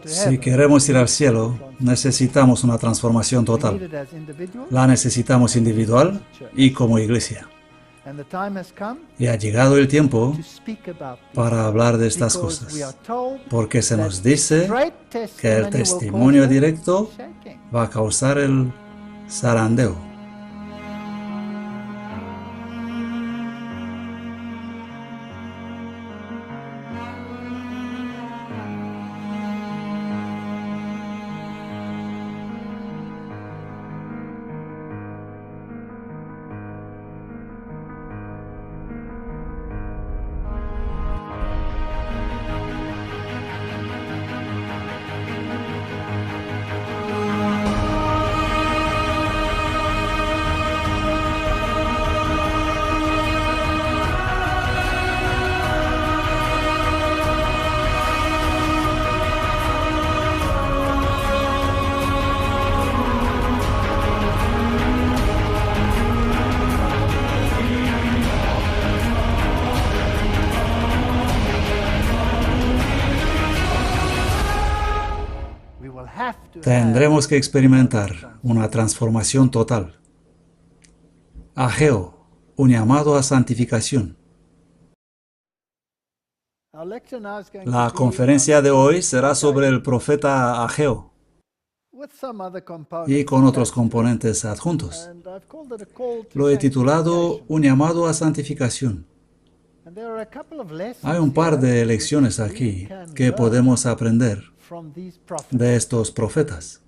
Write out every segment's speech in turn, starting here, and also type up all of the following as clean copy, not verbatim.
Si queremos ir al cielo, necesitamos una transformación total. La necesitamos individual y como iglesia. Y ha llegado el tiempo para hablar de estas cosas, porque se nos dice que el testimonio directo va a causar el zarandeo. Tendremos que experimentar una transformación total. Ageo, un llamado a santificación. La conferencia de hoy será sobre el profeta Ageo y con otros componentes adjuntos. Lo he titulado Un llamado a santificación. Hay un par de lecciones aquí que podemos aprender de estos profetas.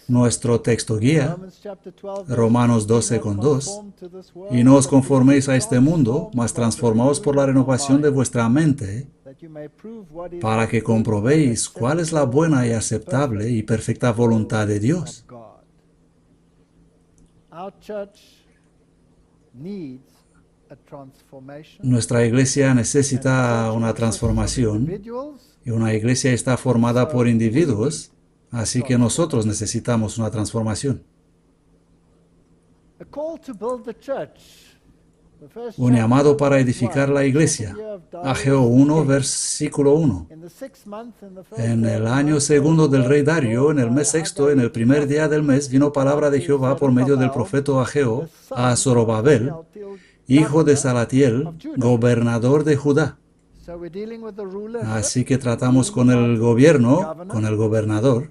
Nuestro texto guía, Romanos 12:2, y no os conforméis a este mundo, mas transformaos por la renovación de vuestra mente, para que comprobéis cuál es la buena y aceptable y perfecta voluntad de Dios. Nuestra iglesia necesita una transformación, y una iglesia está formada por individuos, así que nosotros necesitamos una transformación. Un llamado para edificar la iglesia. Ageo 1, versículo 1. En el año segundo del rey Darío, en el mes sexto, en el primer día del mes, vino palabra de Jehová por medio del profeta Ageo a Zorobabel, hijo de Salatiel, gobernador de Judá. Así que tratamos con el gobierno, con el gobernador,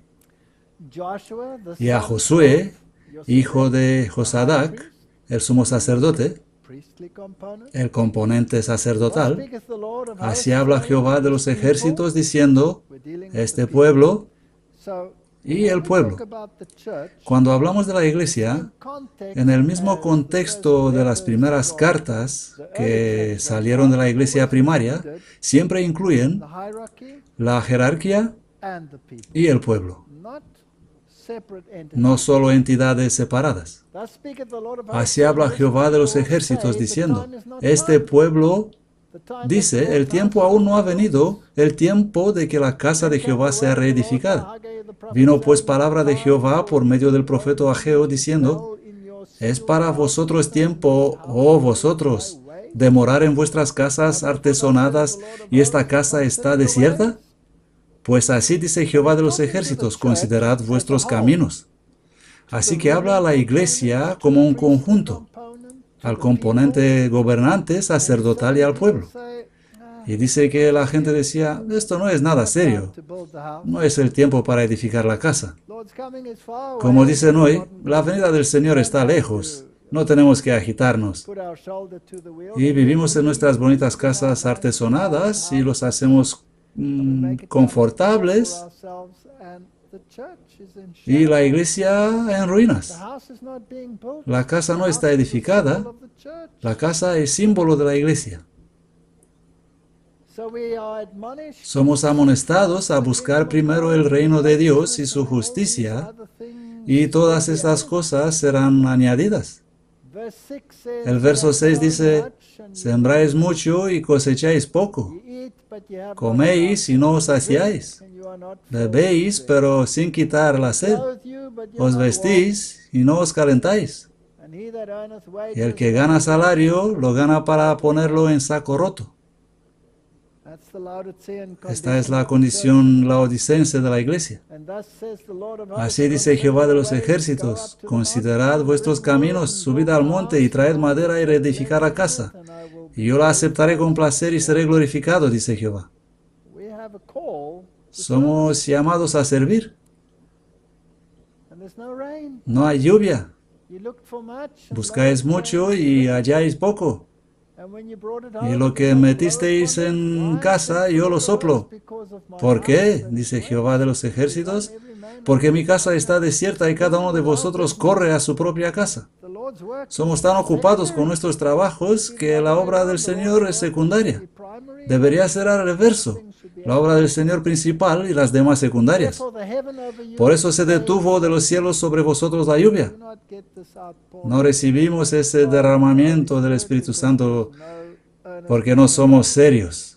y a Josué, hijo de Josadac, el sumo sacerdote, el componente sacerdotal. Así habla Jehová de los ejércitos diciendo, este pueblo y el pueblo. Cuando hablamos de la iglesia, en el mismo contexto de las primeras cartas que salieron de la iglesia primaria, siempre incluyen la jerarquía y el pueblo, no solo entidades separadas. Así habla Jehová de los ejércitos diciendo, este pueblo dice, el tiempo aún no ha venido, el tiempo de que la casa de Jehová sea reedificada. Vino pues palabra de Jehová por medio del profeta Ageo diciendo, ¿es para vosotros tiempo, oh vosotros, de morar en vuestras casas artesonadas y esta casa está desierta? Pues así dice Jehová de los ejércitos, considerad vuestros caminos. Así que habla a la iglesia como un conjunto, al componente gobernante, sacerdotal y al pueblo. Y dice que la gente decía, esto no es nada serio, no es el tiempo para edificar la casa. Como dicen hoy, la venida del Señor está lejos, no tenemos que agitarnos. Y vivimos en nuestras bonitas casas artesonadas y los hacemos confortables, y la iglesia en ruinas. La casa no está edificada, la casa es símbolo de la iglesia. Somos amonestados a buscar primero el reino de Dios y su justicia, y todas estas cosas serán añadidas. El verso 6 dice, sembráis mucho y cosecháis poco. Coméis y no os saciáis. Bebéis, pero sin quitar la sed. Os vestís y no os calentáis. Y el que gana salario, lo gana para ponerlo en saco roto. Esta es la condición laodicense de la iglesia. Así dice Jehová de los ejércitos: considerad vuestros caminos, subid al monte y traed madera y reedificad la casa. Y yo la aceptaré con placer y seré glorificado, dice Jehová. Somos llamados a servir. No hay lluvia. Buscáis mucho y halláis poco. Y lo que metisteis en casa, yo lo soplo. ¿Por qué? Dice Jehová de los ejércitos. Porque mi casa está desierta y cada uno de vosotros corre a su propia casa. Somos tan ocupados con nuestros trabajos que la obra del Señor es secundaria. Debería ser al reverso. La obra del Señor principal y las demás secundarias. Por eso se detuvo de los cielos sobre vosotros la lluvia. No recibimos ese derramamiento del Espíritu Santo porque no somos serios.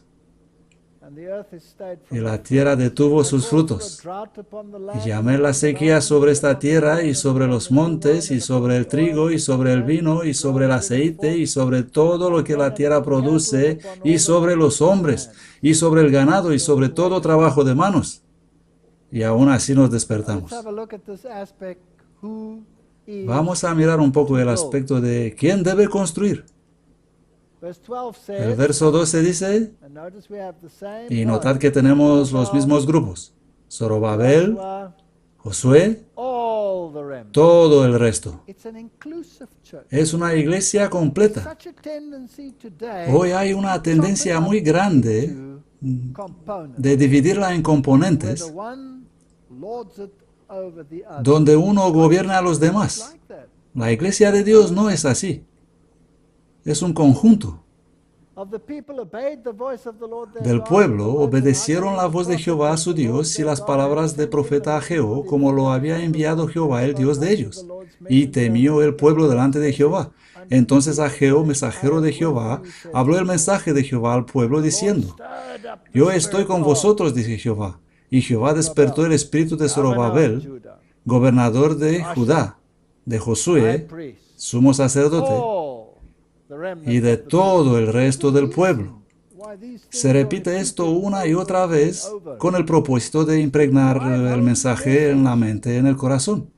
Y la tierra detuvo sus frutos. Y llamé la sequía sobre esta tierra y sobre los montes y sobre el trigo y sobre el vino y sobre el aceite y sobre todo lo que la tierra produce y sobre los hombres y sobre el ganado y sobre todo trabajo de manos. Y aún así nos despertamos. Vamos a mirar un poco el aspecto de quién debe construir. El verso 12 dice, y notad que tenemos los mismos grupos: Zorobabel, Josué, todo el resto. Es una iglesia completa. Hoy hay una tendencia muy grande de dividirla en componentes, donde uno gobierna a los demás. La iglesia de Dios no es así. Es un conjunto. Del pueblo obedecieron la voz de Jehová su Dios y las palabras del profeta Ageo, como lo había enviado Jehová, el Dios de ellos. Y temió el pueblo delante de Jehová. Entonces Ageo, mensajero de Jehová, habló el mensaje de Jehová al pueblo, diciendo: Yo estoy con vosotros, dice Jehová. Y Jehová despertó el espíritu de Zorobabel, gobernador de Judá, de Josué, sumo sacerdote, y de todo el resto del pueblo. Se repite esto una y otra vez con el propósito de impregnar el mensaje en la mente, en el corazón.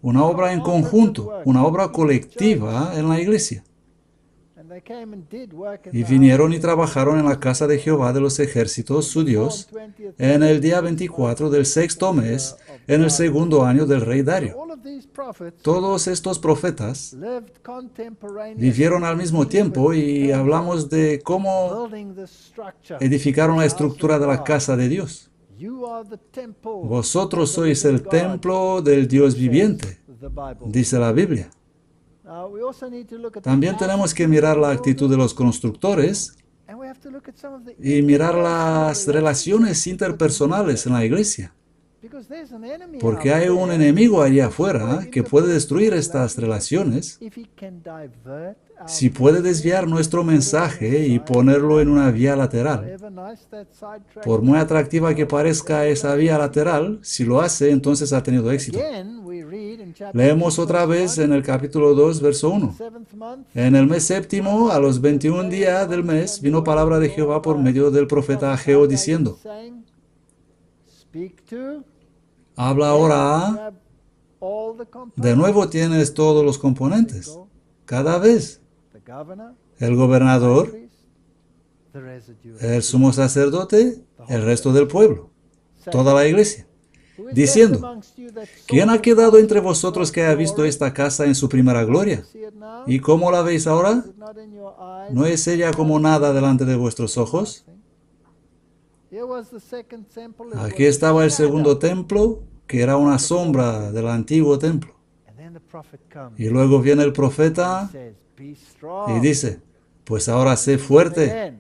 Una obra en conjunto, una obra colectiva en la iglesia. Y vinieron y trabajaron en la casa de Jehová de los ejércitos, su Dios, en el día 24 del sexto mes, en el segundo año del rey Dario. Todos estos profetas vivieron al mismo tiempo y hablamos de cómo edificaron la estructura de la casa de Dios. Vosotros sois el templo del Dios viviente, dice la Biblia. También tenemos que mirar la actitud de los constructores y mirar las relaciones interpersonales en la iglesia. Porque hay un enemigo allá afuera que puede destruir estas relaciones si puede desviar nuestro mensaje y ponerlo en una vía lateral. Por muy atractiva que parezca esa vía lateral, si lo hace, entonces ha tenido éxito. Leemos otra vez en el capítulo 2, verso 1. En el mes séptimo, a los 21 días del mes, vino palabra de Jehová por medio del profeta Ageo, diciendo: Habla ahora. De nuevo tienes todos los componentes. Cada vez. El gobernador, el sumo sacerdote, el resto del pueblo, toda la iglesia. Diciendo: ¿Quién ha quedado entre vosotros que haya visto esta casa en su primera gloria? ¿Y cómo la veis ahora? ¿No es ella como nada delante de vuestros ojos? Aquí estaba el segundo templo, que era una sombra del antiguo templo. Y luego viene el profeta y dice: pues ahora sé fuerte.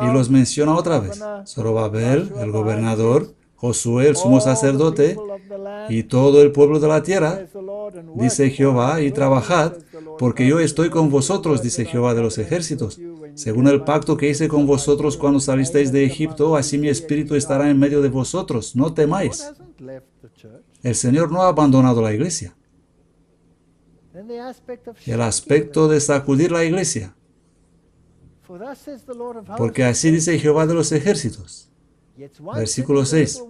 Y los menciona otra vez: Zorobabel, el gobernador, Josué, el sumo sacerdote, y todo el pueblo de la tierra, dice Jehová, y trabajad, porque yo estoy con vosotros, dice Jehová de los ejércitos. Según el pacto que hice con vosotros cuando salisteis de Egipto, así mi espíritu estará en medio de vosotros. No temáis. El Señor no ha abandonado la iglesia. El aspecto de sacudir la iglesia. Porque así dice Jehová de los ejércitos. Versículo 6.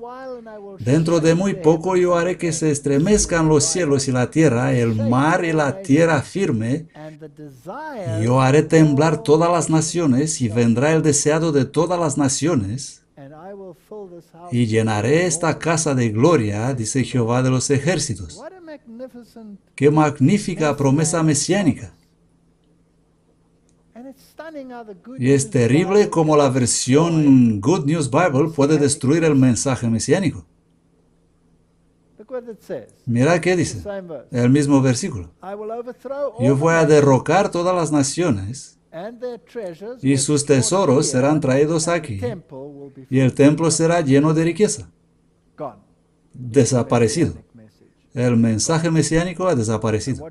Dentro de muy poco yo haré que se estremezcan los cielos y la tierra, el mar y la tierra firme. Yo haré temblar todas las naciones y vendrá el deseado de todas las naciones. Y llenaré esta casa de gloria, dice Jehová de los ejércitos. ¡Qué magnífica promesa mesiánica! Y es terrible cómo la versión Good News Bible puede destruir el mensaje mesiánico. Mira qué dice, el mismo versículo. Yo voy a derrocar todas las naciones y sus tesoros serán traídos aquí y el templo será lleno de riqueza. Desaparecido. El mensaje mesiánico ha desaparecido.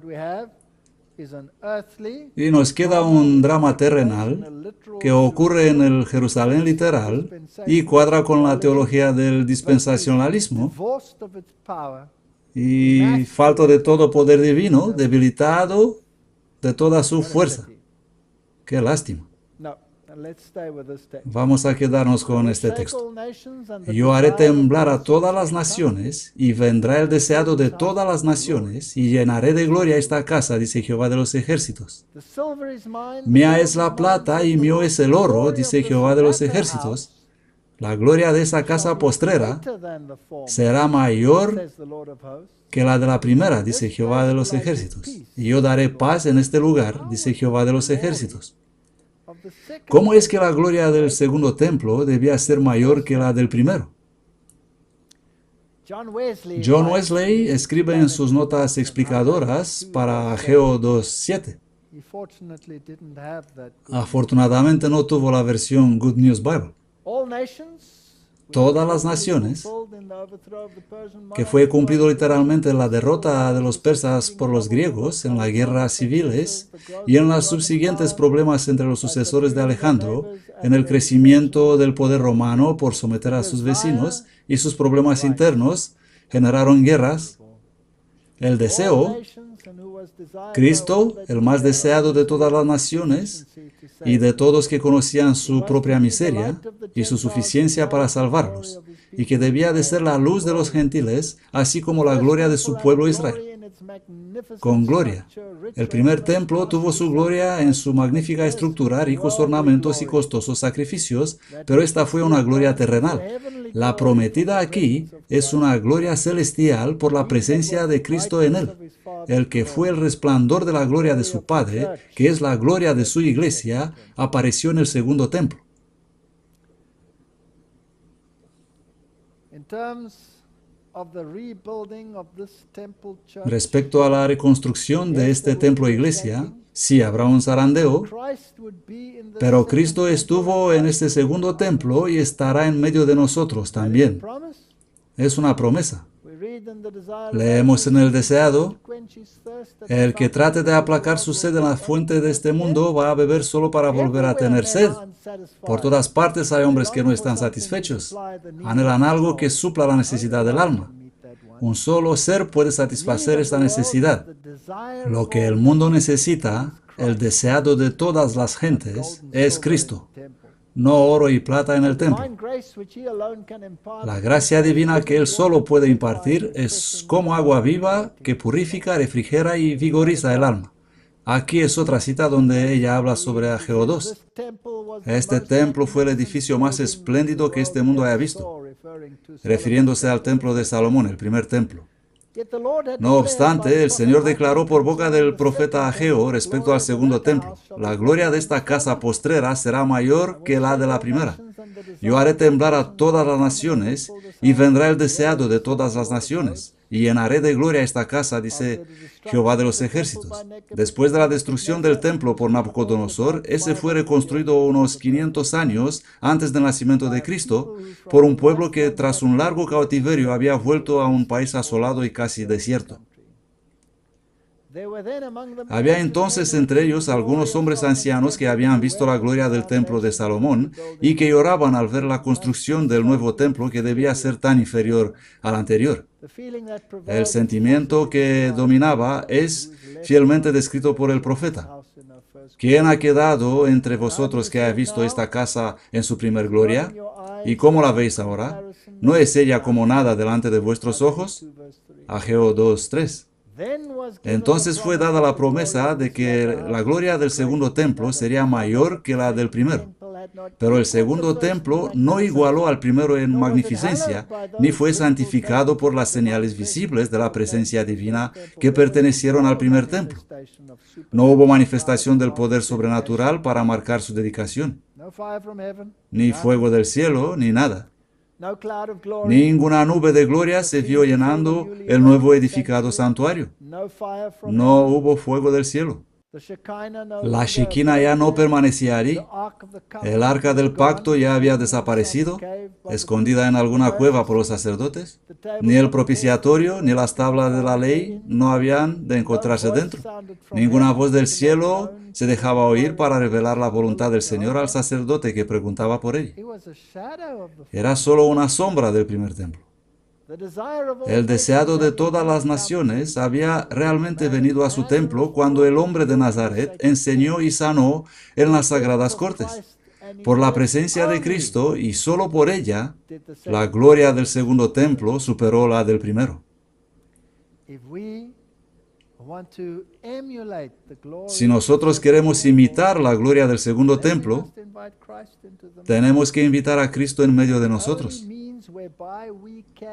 Y nos queda un drama terrenal que ocurre en el Jerusalén literal y cuadra con la teología del dispensacionalismo y falto de todo poder divino, debilitado de toda su fuerza. ¡Qué lástima! Vamos a quedarnos con este texto. Yo haré temblar a todas las naciones, y vendrá el deseado de todas las naciones, y llenaré de gloria esta casa, dice Jehová de los ejércitos. Mía es la plata y mío es el oro, dice Jehová de los ejércitos. La gloria de esa casa postrera será mayor que la de la primera, dice Jehová de los ejércitos. Y yo daré paz en este lugar, dice Jehová de los ejércitos. ¿Cómo es que la gloria del segundo templo debía ser mayor que la del primero? John Wesley escribe en sus notas explicadoras para Ageo 2:7. Afortunadamente no tuvo la versión Good News Bible. Todas las naciones, que fue cumplido literalmente en la derrota de los persas por los griegos en las guerras civiles y en los subsiguientes problemas entre los sucesores de Alejandro, en el crecimiento del poder romano por someter a sus vecinos y sus problemas internos, generaron guerras. El deseo, Cristo, el más deseado de todas las naciones y de todos que conocían su propia miseria y su suficiencia para salvarlos, y que debía de ser la luz de los gentiles, así como la gloria de su pueblo Israel. Con gloria. El primer templo tuvo su gloria en su magnífica estructura, ricos ornamentos y costosos sacrificios, pero esta fue una gloria terrenal. La prometida aquí es una gloria celestial por la presencia de Cristo en él, el que fue el resplandor de la gloria de su Padre, que es la gloria de su iglesia, apareció en el segundo templo. Respecto a la reconstrucción de este templo iglesia, sí habrá un zarandeo, pero Cristo estuvo en este segundo templo y estará en medio de nosotros también. Es una promesa. Leemos en el deseado, el que trate de aplacar su sed en la fuente de este mundo va a beber solo para volver a tener sed. Por todas partes hay hombres que no están satisfechos. Anhelan algo que supla la necesidad del alma. Un solo ser puede satisfacer esta necesidad. Lo que el mundo necesita, el deseado de todas las gentes, es Cristo. No oro y plata en el templo. La gracia divina que Él solo puede impartir es como agua viva que purifica, refrigera y vigoriza el alma. Aquí es otra cita donde ella habla sobre Ageo 2. Este templo fue el edificio más espléndido que este mundo haya visto, refiriéndose al templo de Salomón, el primer templo. No obstante, el Señor declaró por boca del profeta Ageo respecto al segundo templo: la gloria de esta casa postrera será mayor que la de la primera. Yo haré temblar a todas las naciones, y vendrá el deseado de todas las naciones, y llenaré de gloria esta casa, dice Jehová de los ejércitos. Después de la destrucción del templo por Nabucodonosor, ese fue reconstruido unos 500 años antes del nacimiento de Cristo, por un pueblo que tras un largo cautiverio había vuelto a un país asolado y casi desierto. Había entonces entre ellos algunos hombres ancianos que habían visto la gloria del templo de Salomón y que lloraban al ver la construcción del nuevo templo que debía ser tan inferior al anterior. El sentimiento que dominaba es fielmente descrito por el profeta. ¿quién ha quedado entre vosotros que haya visto esta casa en su primer gloria? ¿Y cómo la veis ahora? ¿No es ella como nada delante de vuestros ojos? Ageo 2:3. Entonces fue dada la promesa de que la gloria del segundo templo sería mayor que la del primero. Pero el segundo templo no igualó al primero en magnificencia, ni fue santificado por las señales visibles de la presencia divina que pertenecieron al primer templo. No hubo manifestación del poder sobrenatural para marcar su dedicación, ni fuego del cielo, ni nada. Ninguna nube de gloria se vio llenando el nuevo edificado santuario. No hubo fuego del cielo. La Shekinah ya no permanecía allí. El arca del pacto ya había desaparecido, escondida en alguna cueva por los sacerdotes. Ni el propiciatorio ni las tablas de la ley no habían de encontrarse dentro. Ninguna voz del cielo se dejaba oír para revelar la voluntad del Señor al sacerdote que preguntaba por ella. Era solo una sombra del primer templo. El deseado de todas las naciones había realmente venido a su templo cuando el hombre de Nazaret enseñó y sanó en las sagradas cortes. Por la presencia de Cristo y solo por ella, la gloria del segundo templo superó la del primero. Si nosotros queremos imitar la gloria del segundo templo, tenemos que invitar a Cristo en medio de nosotros.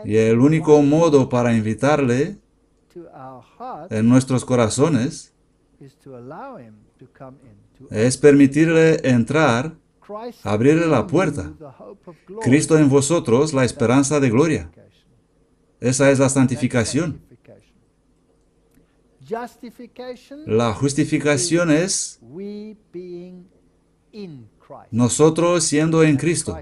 Y el único modo para invitarle en nuestros corazones es permitirle entrar, abrirle la puerta. Cristo en vosotros, la esperanza de gloria. Esa es la santificación. La justificación es nosotros siendo en Cristo.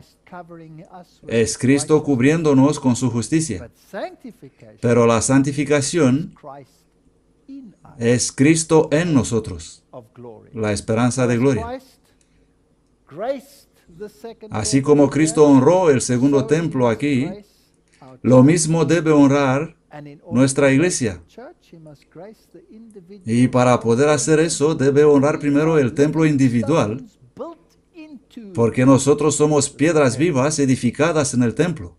Es Cristo cubriéndonos con su justicia. Pero la santificación es Cristo en nosotros, la esperanza de gloria. Así como Cristo honró el segundo templo aquí, lo mismo debe honrar nuestra iglesia. Y para poder hacer eso, debe honrar primero el templo individual, porque nosotros somos piedras vivas edificadas en el templo.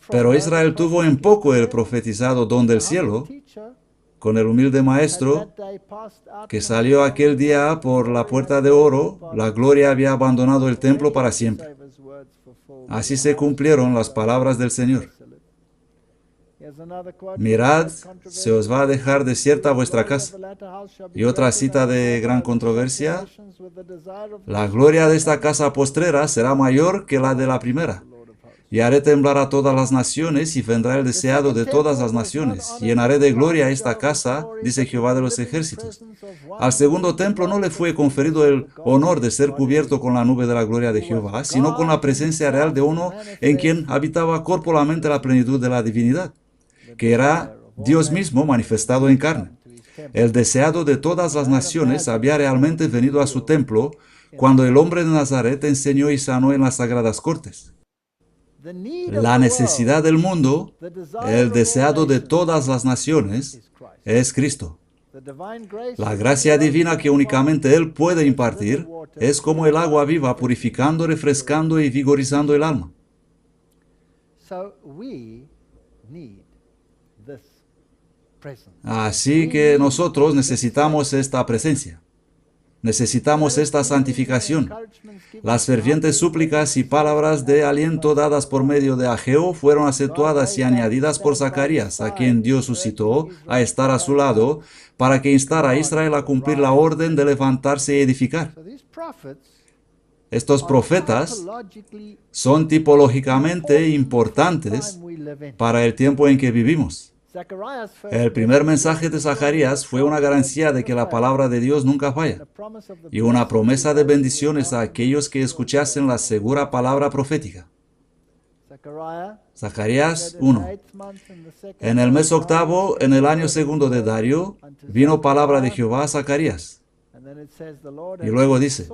Pero Israel tuvo en poco el profetizado don del cielo, con el humilde maestro que salió aquel día por la puerta de oro. La gloria había abandonado el templo para siempre. Así se cumplieron las palabras del Señor. Mirad, se os va a dejar desierta vuestra casa. Y otra cita de gran controversia: la gloria de esta casa postrera será mayor que la de la primera. Y haré temblar a todas las naciones, y vendrá el deseado de todas las naciones. Llenaré de gloria esta casa, dice Jehová de los ejércitos. Al segundo templo no le fue conferido el honor de ser cubierto con la nube de la gloria de Jehová, sino con la presencia real de uno en quien habitaba corporalmente la plenitud de la divinidad, que era Dios mismo manifestado en carne. El deseado de todas las naciones había realmente venido a su templo cuando el hombre de Nazaret enseñó y sanó en las sagradas cortes. La necesidad del mundo, el deseado de todas las naciones, es Cristo. La gracia divina que únicamente Él puede impartir es como el agua viva, purificando, refrescando y vigorizando el alma. Así que nosotros necesitamos esta presencia. Necesitamos esta santificación. Las fervientes súplicas y palabras de aliento dadas por medio de Ageo fueron acentuadas y añadidas por Zacarías, a quien Dios suscitó a estar a su lado, para que instara a Israel a cumplir la orden de levantarse y edificar. Estos profetas son tipológicamente importantes para el tiempo en que vivimos. El primer mensaje de Zacarías fue una garantía de que la palabra de Dios nunca falla, y una promesa de bendiciones a aquellos que escuchasen la segura palabra profética. Zacarías 1. En el mes octavo, en el año segundo de Darío, vino palabra de Jehová a Zacarías. Y luego dice,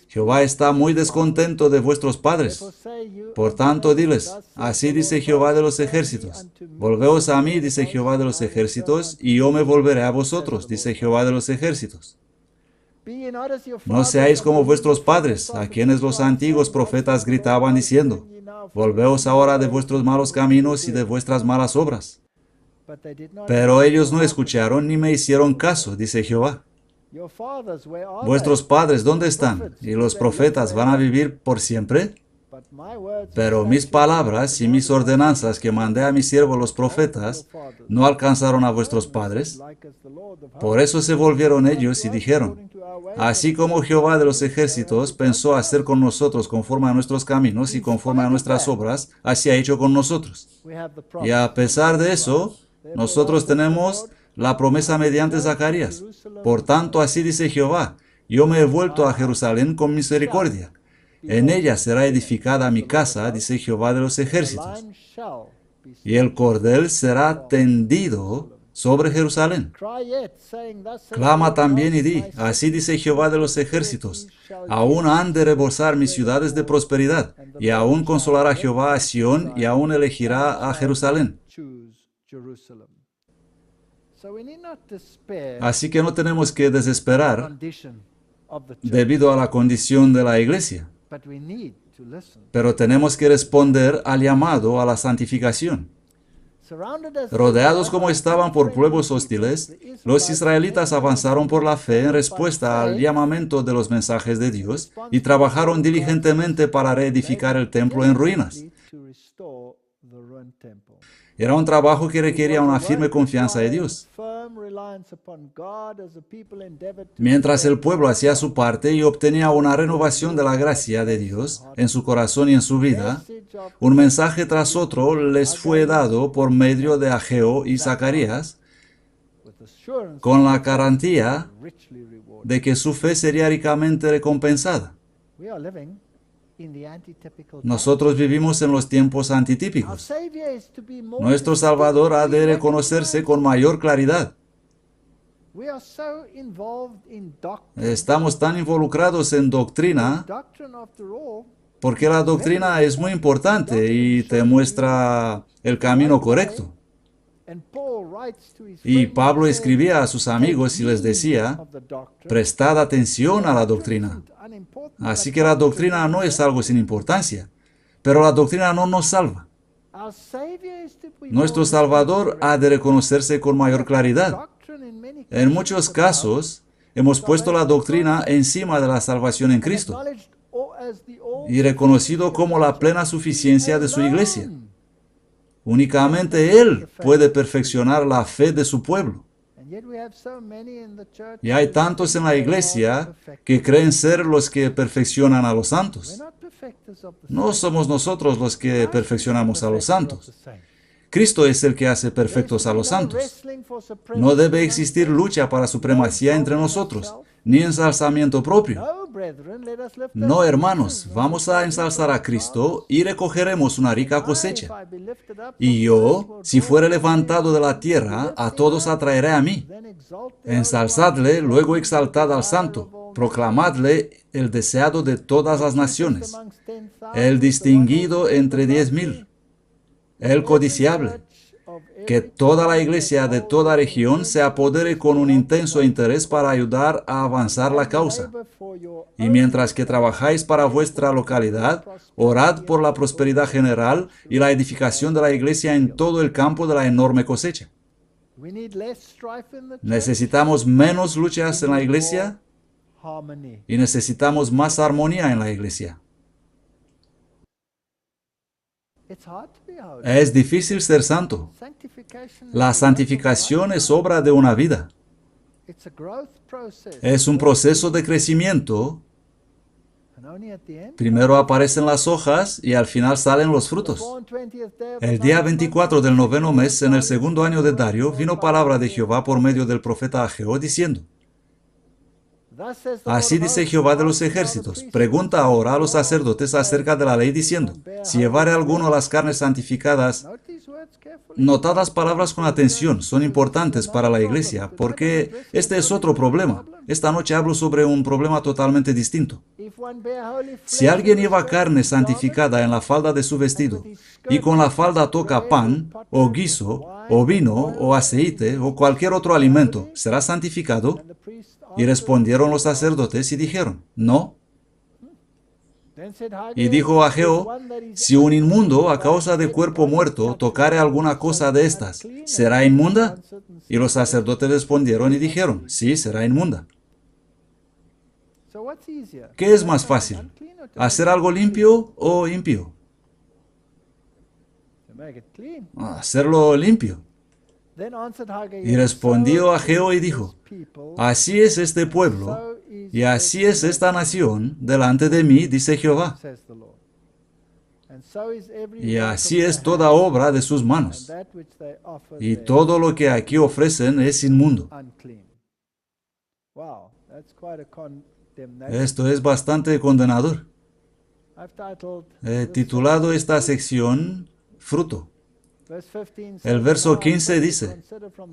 Jehová está muy descontento de vuestros padres. Por tanto, diles, así dice Jehová de los ejércitos. Volveos a mí, dice Jehová de los ejércitos, y yo me volveré a vosotros, dice Jehová de los ejércitos. No seáis como vuestros padres, a quienes los antiguos profetas gritaban diciendo, volveos ahora de vuestros malos caminos y de vuestras malas obras. Pero ellos no escucharon ni me hicieron caso, dice Jehová. Vuestros padres, ¿dónde están? ¿Y los profetas van a vivir por siempre? Pero mis palabras y mis ordenanzas que mandé a mis siervos los profetas no alcanzaron a vuestros padres. Por eso se volvieron ellos y dijeron, así como Jehová de los ejércitos pensó hacer con nosotros conforme a nuestros caminos y conforme a nuestras obras, así ha hecho con nosotros. Y a pesar de eso, nosotros tenemos la promesa mediante Zacarías. Por tanto, así dice Jehová, yo me he vuelto a Jerusalén con misericordia. En ella será edificada mi casa, dice Jehová de los ejércitos. Y el cordel será tendido sobre Jerusalén. Clama también y di, así dice Jehová de los ejércitos, aún han de rebosar mis ciudades de prosperidad, y aún consolará Jehová a Sión, y aún elegirá a Jerusalén. Así que no tenemos que desesperar debido a la condición de la iglesia, pero tenemos que responder al llamado a la santificación. Rodeados como estaban por pueblos hostiles, los israelitas avanzaron por la fe en respuesta al llamamiento de los mensajes de Dios y trabajaron diligentemente para reedificar el templo en ruinas. Era un trabajo que requería una firme confianza en Dios. Mientras el pueblo hacía su parte y obtenía una renovación de la gracia de Dios en su corazón y en su vida, un mensaje tras otro les fue dado por medio de Ageo y Zacarías, con la garantía de que su fe sería ricamente recompensada. Nosotros vivimos en los tiempos antitípicos. Nuestro Salvador ha de reconocerse con mayor claridad. Estamos tan involucrados en doctrina porque la doctrina es muy importante y te muestra el camino correcto. Y Pablo escribía a sus amigos y les decía, prestad atención a la doctrina. Así que la doctrina no es algo sin importancia, pero la doctrina no nos salva. Nuestro Salvador ha de reconocerse con mayor claridad. En muchos casos, hemos puesto la doctrina encima de la salvación en Cristo y reconocido como la plena suficiencia de su iglesia. Únicamente Él puede perfeccionar la fe de su pueblo. Y hay tantos en la iglesia que creen ser los que perfeccionan a los santos. No somos nosotros los que perfeccionamos a los santos. Cristo es el que hace perfectos a los santos. No debe existir lucha para supremacía entre nosotros, ni ensalzamiento propio. No, hermanos, vamos a ensalzar a Cristo y recogeremos una rica cosecha. Y yo, si fuere levantado de la tierra, a todos atraeré a mí. Ensalzadle, luego exaltad al Santo. Proclamadle el deseado de todas las naciones, el distinguido entre 10,000. El codiciable, que toda la iglesia de toda región se apodere con un intenso interés para ayudar a avanzar la causa. Y mientras que trabajáis para vuestra localidad, orad por la prosperidad general y la edificación de la iglesia en todo el campo de la enorme cosecha. Necesitamos menos luchas en la iglesia y necesitamos más armonía en la iglesia. Es difícil ser santo. La santificación es obra de una vida. Es un proceso de crecimiento. Primero aparecen las hojas y al final salen los frutos. El día 24 del 9º mes, en el segundo año de Dario, vino palabra de Jehová por medio del profeta Ageo, diciendo, así dice Jehová de los ejércitos, pregunta ahora a los sacerdotes acerca de la ley, diciendo, si llevare alguno las carnes santificadas Notad las palabras con atención, son importantes para la iglesia, porque este es otro problema. Esta noche hablo sobre un problema totalmente distinto. Si alguien lleva carne santificada en la falda de su vestido, y con la falda toca pan, o guiso, o vino, o aceite, o cualquier otro alimento, ¿será santificado? Y respondieron los sacerdotes y dijeron, no. Y dijo Ageo, si un inmundo a causa de cuerpo muerto tocare alguna cosa de estas, ¿será inmunda? Y los sacerdotes respondieron y dijeron, sí, será inmunda. ¿Qué es más fácil? ¿Hacer algo limpio o impío? Hacerlo limpio. Y respondió Ageo y dijo, así es este pueblo, y así es esta nación delante de mí, dice Jehová. Y así es toda obra de sus manos. Y todo lo que aquí ofrecen es inmundo. Esto es bastante condenador. He titulado esta sección Fruto. El verso 15 dice,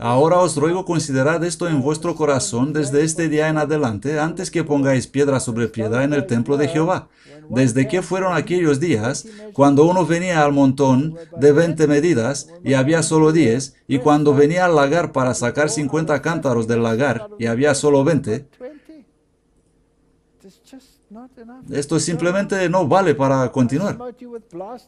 ahora os ruego considerad esto en vuestro corazón desde este día en adelante, antes que pongáis piedra sobre piedra en el templo de Jehová. ¿Desde qué fueron aquellos días, cuando uno venía al montón de 20 medidas y había solo 10, y cuando venía al lagar para sacar 50 cántaros del lagar y había solo 20? Esto simplemente no vale para continuar.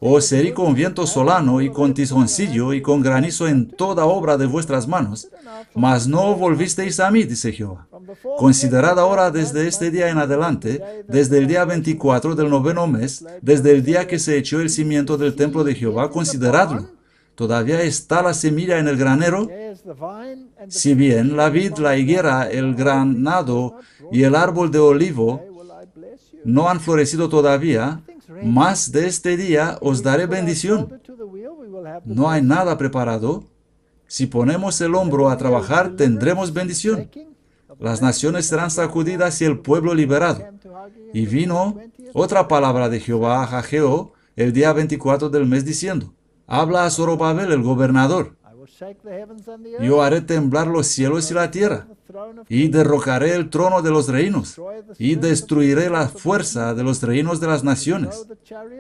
Os herí con viento solano y con tizoncillo y con granizo en toda obra de vuestras manos, mas no volvisteis a mí, dice Jehová. Considerad ahora desde este día en adelante, desde el día 24 del 9º mes, desde el día que se echó el cimiento del templo de Jehová, consideradlo. ¿Todavía está la semilla en el granero? Si bien la vid, la higuera, el granado y el árbol de olivo no han florecido todavía, más de este día os daré bendición. No hay nada preparado. Si ponemos el hombro a trabajar, tendremos bendición. Las naciones serán sacudidas y el pueblo liberado. Y vino otra palabra de Jehová a Ageo el día 24 del mes diciendo, habla a Zorobabel el gobernador. Yo haré temblar los cielos y la tierra, y derrocaré el trono de los reinos, y destruiré la fuerza de los reinos de las naciones.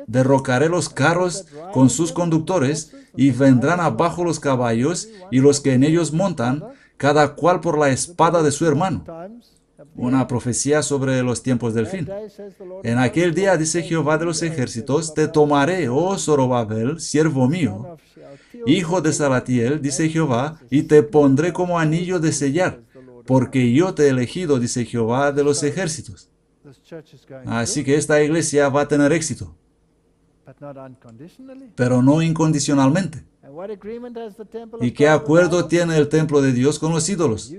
Derrocaré los carros con sus conductores, y vendrán abajo los caballos, y los que en ellos montan, cada cual por la espada de su hermano. Una profecía sobre los tiempos del fin. En aquel día, dice Jehová de los ejércitos, te tomaré, oh Zorobabel, siervo mío, hijo de Salatiel, dice Jehová, y te pondré como anillo de sellar, porque yo te he elegido, dice Jehová de los ejércitos. Así que esta iglesia va a tener éxito, pero no incondicionalmente. ¿Y qué acuerdo tiene el templo de Dios con los ídolos?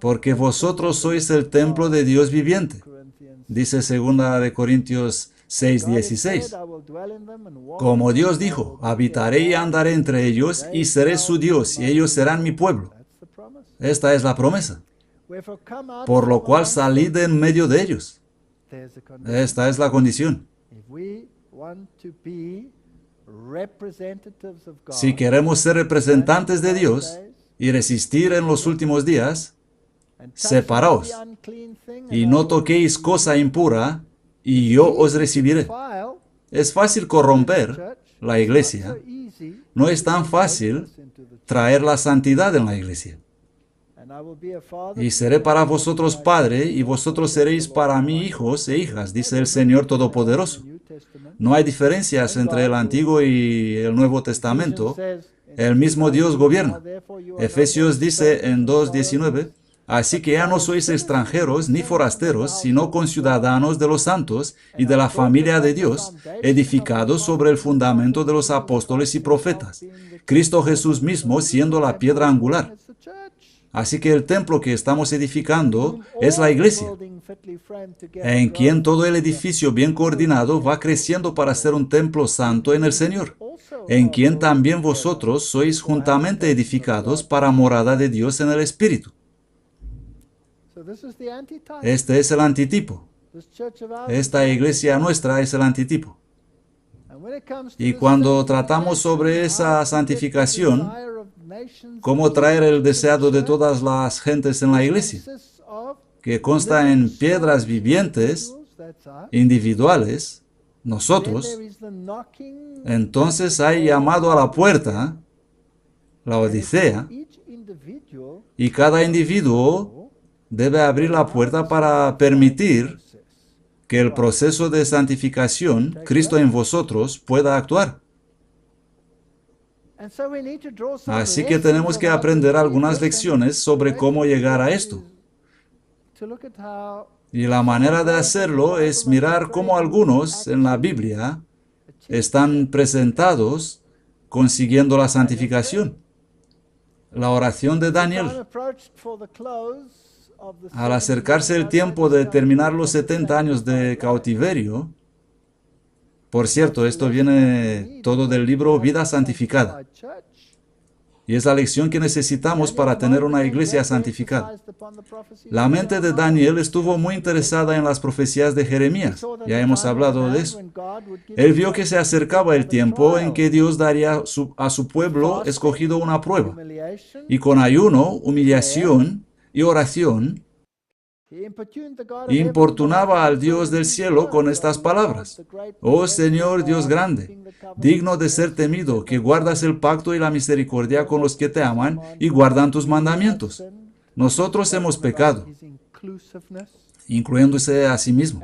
Porque vosotros sois el templo de Dios viviente, dice 2 Corintios 6:16. Como Dios dijo, habitaré y andaré entre ellos, y seré su Dios, y ellos serán mi pueblo. Esta es la promesa. Por lo cual salid de en medio de ellos. Esta es la condición. Si queremos ser representantes de Dios y resistir en los últimos días, separaos, y no toquéis cosa impura, y yo os recibiré. Es fácil corromper la iglesia. No es tan fácil traer la santidad en la iglesia. Y seré para vosotros padre, y vosotros seréis para mí hijos e hijas, dice el Señor Todopoderoso. No hay diferencias entre el Antiguo y el Nuevo Testamento. El mismo Dios gobierna. Efesios dice en 2:19, así que ya no sois extranjeros ni forasteros, sino conciudadanos de los santos y de la familia de Dios, edificados sobre el fundamento de los apóstoles y profetas, Cristo Jesús mismo siendo la piedra angular. Así que el templo que estamos edificando es la iglesia, en quien todo el edificio bien coordinado va creciendo para ser un templo santo en el Señor, en quien también vosotros sois juntamente edificados para morada de Dios en el Espíritu. Este es el antitipo. Esta iglesia nuestra es el antitipo. Y cuando tratamos sobre esa santificación, cómo traer el deseado de todas las gentes en la iglesia, que consta en piedras vivientes, individuales, nosotros, entonces hay llamado a la puerta, la Odisea, y cada individuo debe abrir la puerta para permitir que el proceso de santificación, Cristo en vosotros, pueda actuar. Así que tenemos que aprender algunas lecciones sobre cómo llegar a esto. Y la manera de hacerlo es mirar cómo algunos en la Biblia están presentados consiguiendo la santificación. La oración de Daniel. Al acercarse el tiempo de terminar los 70 años de cautiverio, por cierto, esto viene todo del libro Vida Santificada. Y es la lección que necesitamos para tener una iglesia santificada. La mente de Daniel estuvo muy interesada en las profecías de Jeremías. Ya hemos hablado de eso. Él vio que se acercaba el tiempo en que Dios daría a su pueblo escogido una prueba. Y con ayuno, humillación y oración, importunaba al Dios del cielo con estas palabras: Oh Señor Dios grande, digno de ser temido, que guardas el pacto y la misericordia con los que te aman y guardan tus mandamientos. Nosotros hemos pecado, incluyéndose a sí mismo.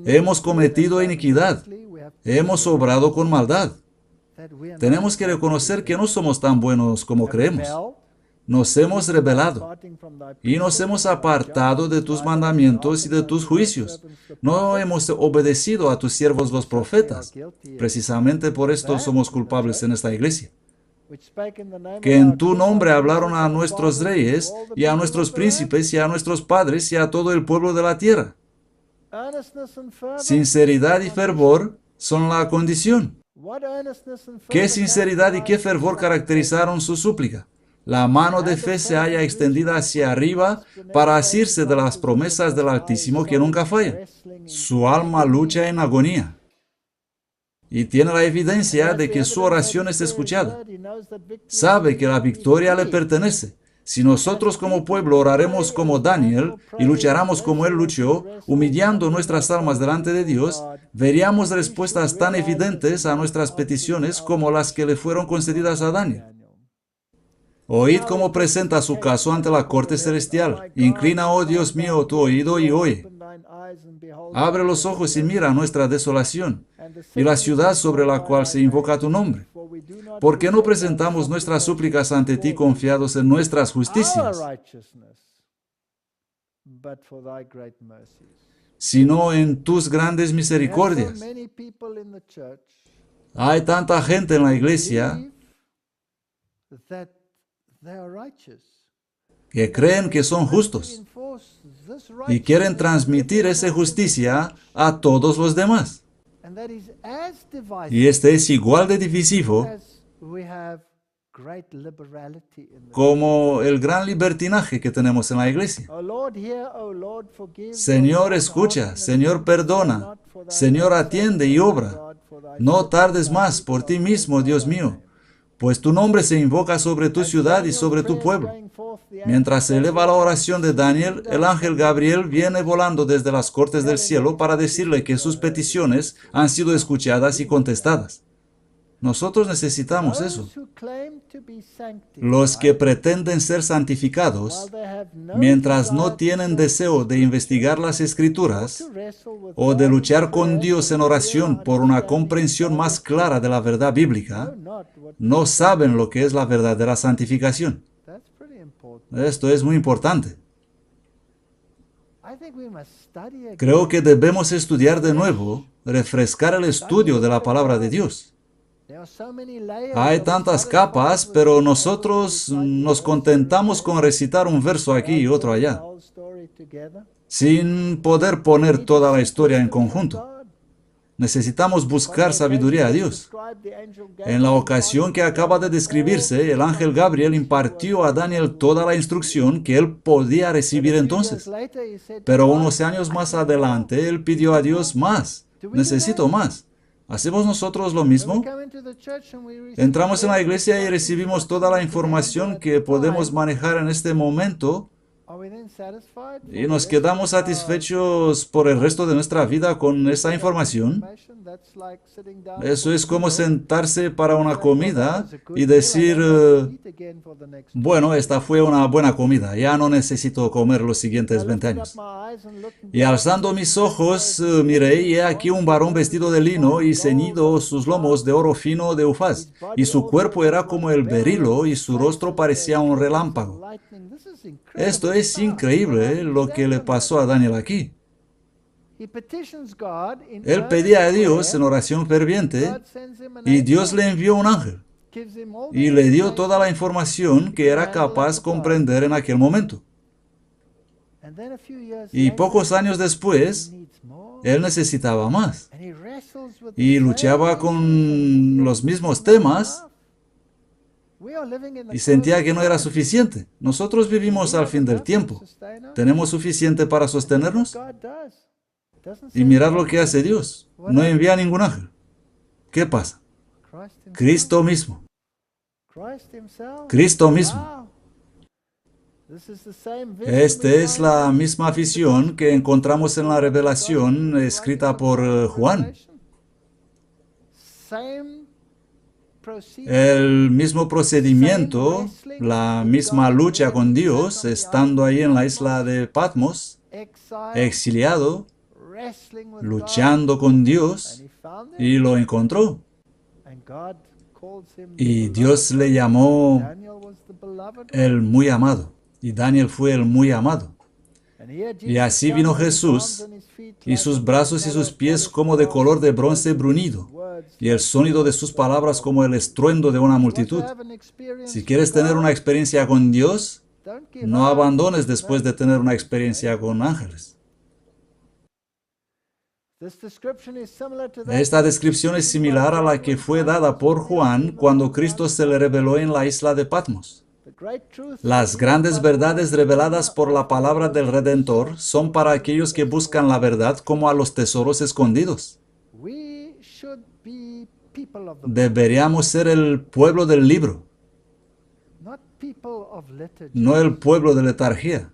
Hemos cometido iniquidad. Hemos obrado con maldad. Tenemos que reconocer que no somos tan buenos como creemos. Nos hemos rebelado y nos hemos apartado de tus mandamientos y de tus juicios. No hemos obedecido a tus siervos los profetas. Precisamente por esto somos culpables en esta iglesia. Que en tu nombre hablaron a nuestros reyes y a nuestros príncipes y a nuestros padres y a todo el pueblo de la tierra. Sinceridad y fervor son la condición. ¿Qué sinceridad y qué fervor caracterizaron su súplica? La mano de fe se halla extendida hacia arriba para asirse de las promesas del Altísimo que nunca fallan. Su alma lucha en agonía y tiene la evidencia de que su oración es escuchada. Sabe que la victoria le pertenece. Si nosotros como pueblo oraremos como Daniel y lucharemos como él luchó, humillando nuestras almas delante de Dios, veríamos respuestas tan evidentes a nuestras peticiones como las que le fueron concedidas a Daniel. Oíd cómo presenta su caso ante la corte celestial. Inclina, oh Dios mío, tu oído y oye. Abre los ojos y mira nuestra desolación y la ciudad sobre la cual se invoca tu nombre. ¿Por qué no presentamos nuestras súplicas ante ti confiados en nuestras justicias, sino en tus grandes misericordias? Hay tanta gente en la iglesia que creen que son justos y quieren transmitir esa justicia a todos los demás. Y este es igual de divisivo como el gran libertinaje que tenemos en la iglesia. Señor, escucha. Señor, perdona. Señor, atiende y obra. No tardes más por ti mismo, Dios mío, pues tu nombre se invoca sobre tu ciudad y sobre tu pueblo. Mientras se eleva la oración de Daniel, el ángel Gabriel viene volando desde las cortes del cielo para decirle que sus peticiones han sido escuchadas y contestadas. Nosotros necesitamos eso. Los que pretenden ser santificados, mientras no tienen deseo de investigar las Escrituras o de luchar con Dios en oración por una comprensión más clara de la verdad bíblica, no saben lo que es la verdadera santificación. Esto es muy importante. Creo que debemos estudiar de nuevo, refrescar el estudio de la palabra de Dios. Hay tantas capas, pero nosotros nos contentamos con recitar un verso aquí y otro allá, sin poder poner toda la historia en conjunto. Necesitamos buscar sabiduría a Dios. En la ocasión que acaba de describirse, el ángel Gabriel impartió a Daniel toda la instrucción que él podía recibir entonces. Pero unos años más adelante, él pidió a Dios más. Necesito más. ¿Hacemos nosotros lo mismo? Entramos en la iglesia y recibimos toda la información que podemos manejar en este momento y nos quedamos satisfechos por el resto de nuestra vida con esa información. Eso es como sentarse para una comida y decir, bueno, esta fue una buena comida, ya no necesito comer los siguientes 20 años. Y alzando mis ojos, miré, y he aquí un varón vestido de lino y ceñido sus lomos de oro fino de Ufaz, y su cuerpo era como el berilo, y su rostro parecía un relámpago. Esto es increíble, lo que le pasó a Daniel aquí. Él pedía a Dios en oración ferviente, y Dios le envió un ángel, y le dio toda la información que era capaz de comprender en aquel momento. Y pocos años después, él necesitaba más, y luchaba con los mismos temas, y sentía que no era suficiente. Nosotros vivimos al fin del tiempo. ¿Tenemos suficiente para sostenernos? Y mirad lo que hace Dios. No envía a ningún ángel. ¿Qué pasa? Cristo mismo. Cristo mismo. Esta es la misma visión que encontramos en la revelación escrita por Juan. El mismo procedimiento, la misma lucha con Dios, estando ahí en la isla de Patmos, exiliado, luchando con Dios, y lo encontró. Y Dios le llamó el muy amado, y Daniel fue el muy amado. Y así vino Jesús, y sus brazos y sus pies como de color de bronce bruñido, y el sonido de sus palabras como el estruendo de una multitud. Si quieres tener una experiencia con Dios, no abandones después de tener una experiencia con ángeles. Esta descripción es similar a la que fue dada por Juan cuando Cristo se le reveló en la isla de Patmos. Las grandes verdades reveladas por la palabra del Redentor son para aquellos que buscan la verdad como a los tesoros escondidos. Deberíamos ser el pueblo del libro, no el pueblo de letargía,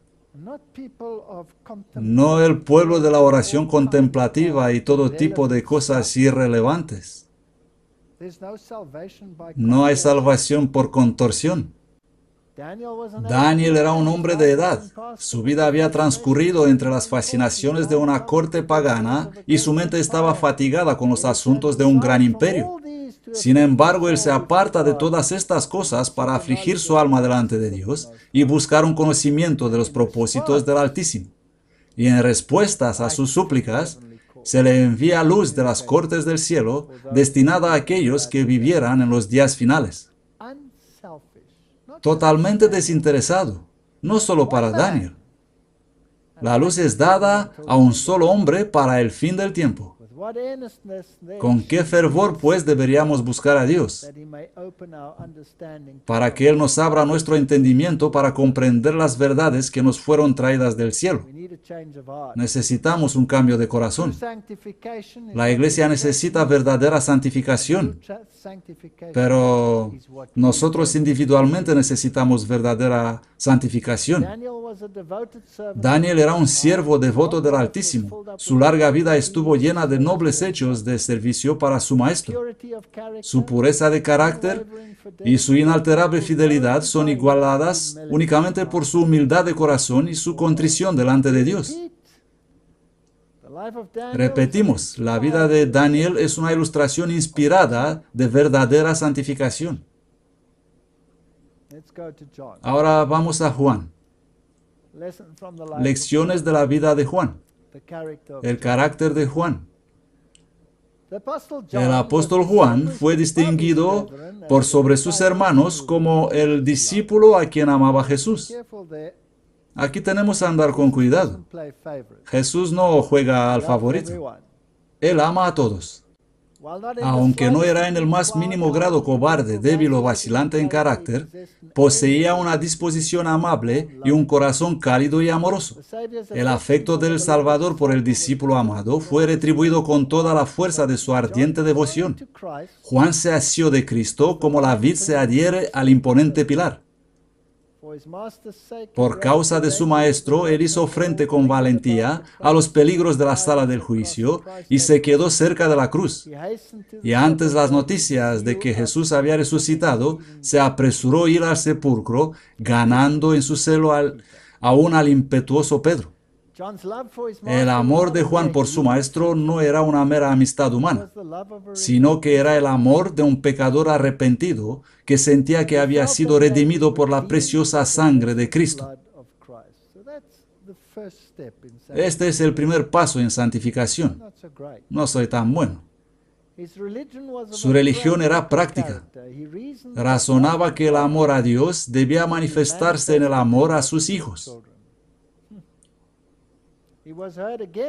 no el pueblo de la oración contemplativa y todo tipo de cosas irrelevantes. No hay salvación por contorsión. Daniel era un hombre de edad. Su vida había transcurrido entre las fascinaciones de una corte pagana y su mente estaba fatigada con los asuntos de un gran imperio. Sin embargo, él se aparta de todas estas cosas para afligir su alma delante de Dios y buscar un conocimiento de los propósitos del Altísimo. Y en respuestas a sus súplicas, se le envía luz de las cortes del cielo destinada a aquellos que vivieran en los días finales. Totalmente desinteresado, no solo para Daniel. La luz es dada a un solo hombre para el fin del tiempo. ¿Con qué fervor, pues, deberíamos buscar a Dios? Para que Él nos abra nuestro entendimiento para comprender las verdades que nos fueron traídas del cielo. Necesitamos un cambio de corazón. La iglesia necesita verdadera santificación, pero nosotros individualmente necesitamos verdadera santificación. Daniel era un siervo devoto del Altísimo. Su larga vida estuvo llena de nobles hechos de servicio para su maestro. Su pureza de carácter y su inalterable fidelidad son igualadas únicamente por su humildad de corazón y su contrición delante de Dios. Repetimos, la vida de Daniel es una ilustración inspirada de verdadera santificación. Ahora vamos a Juan. Lecciones de la vida de Juan. El carácter de Juan. El apóstol Juan fue distinguido por sobre sus hermanos como el discípulo a quien amaba Jesús. Aquí tenemos que andar con cuidado. Jesús no juega al favorito. Él ama a todos. Aunque no era en el más mínimo grado cobarde, débil o vacilante en carácter, poseía una disposición amable y un corazón cálido y amoroso. El afecto del Salvador por el discípulo amado fue retribuido con toda la fuerza de su ardiente devoción. Juan se asió de Cristo como la vid se adhiere al imponente pilar. Por causa de su maestro, él hizo frente con valentía a los peligros de la sala del juicio y se quedó cerca de la cruz. Y antes las noticias de que Jesús había resucitado, se apresuró a ir al sepulcro, ganando en su celo aún al impetuoso Pedro. El amor de Juan por su maestro no era una mera amistad humana, sino que era el amor de un pecador arrepentido que sentía que había sido redimido por la preciosa sangre de Cristo. Este es el primer paso en santificación. No soy tan bueno. Su religión era práctica. Razonaba que el amor a Dios debía manifestarse en el amor a sus hijos.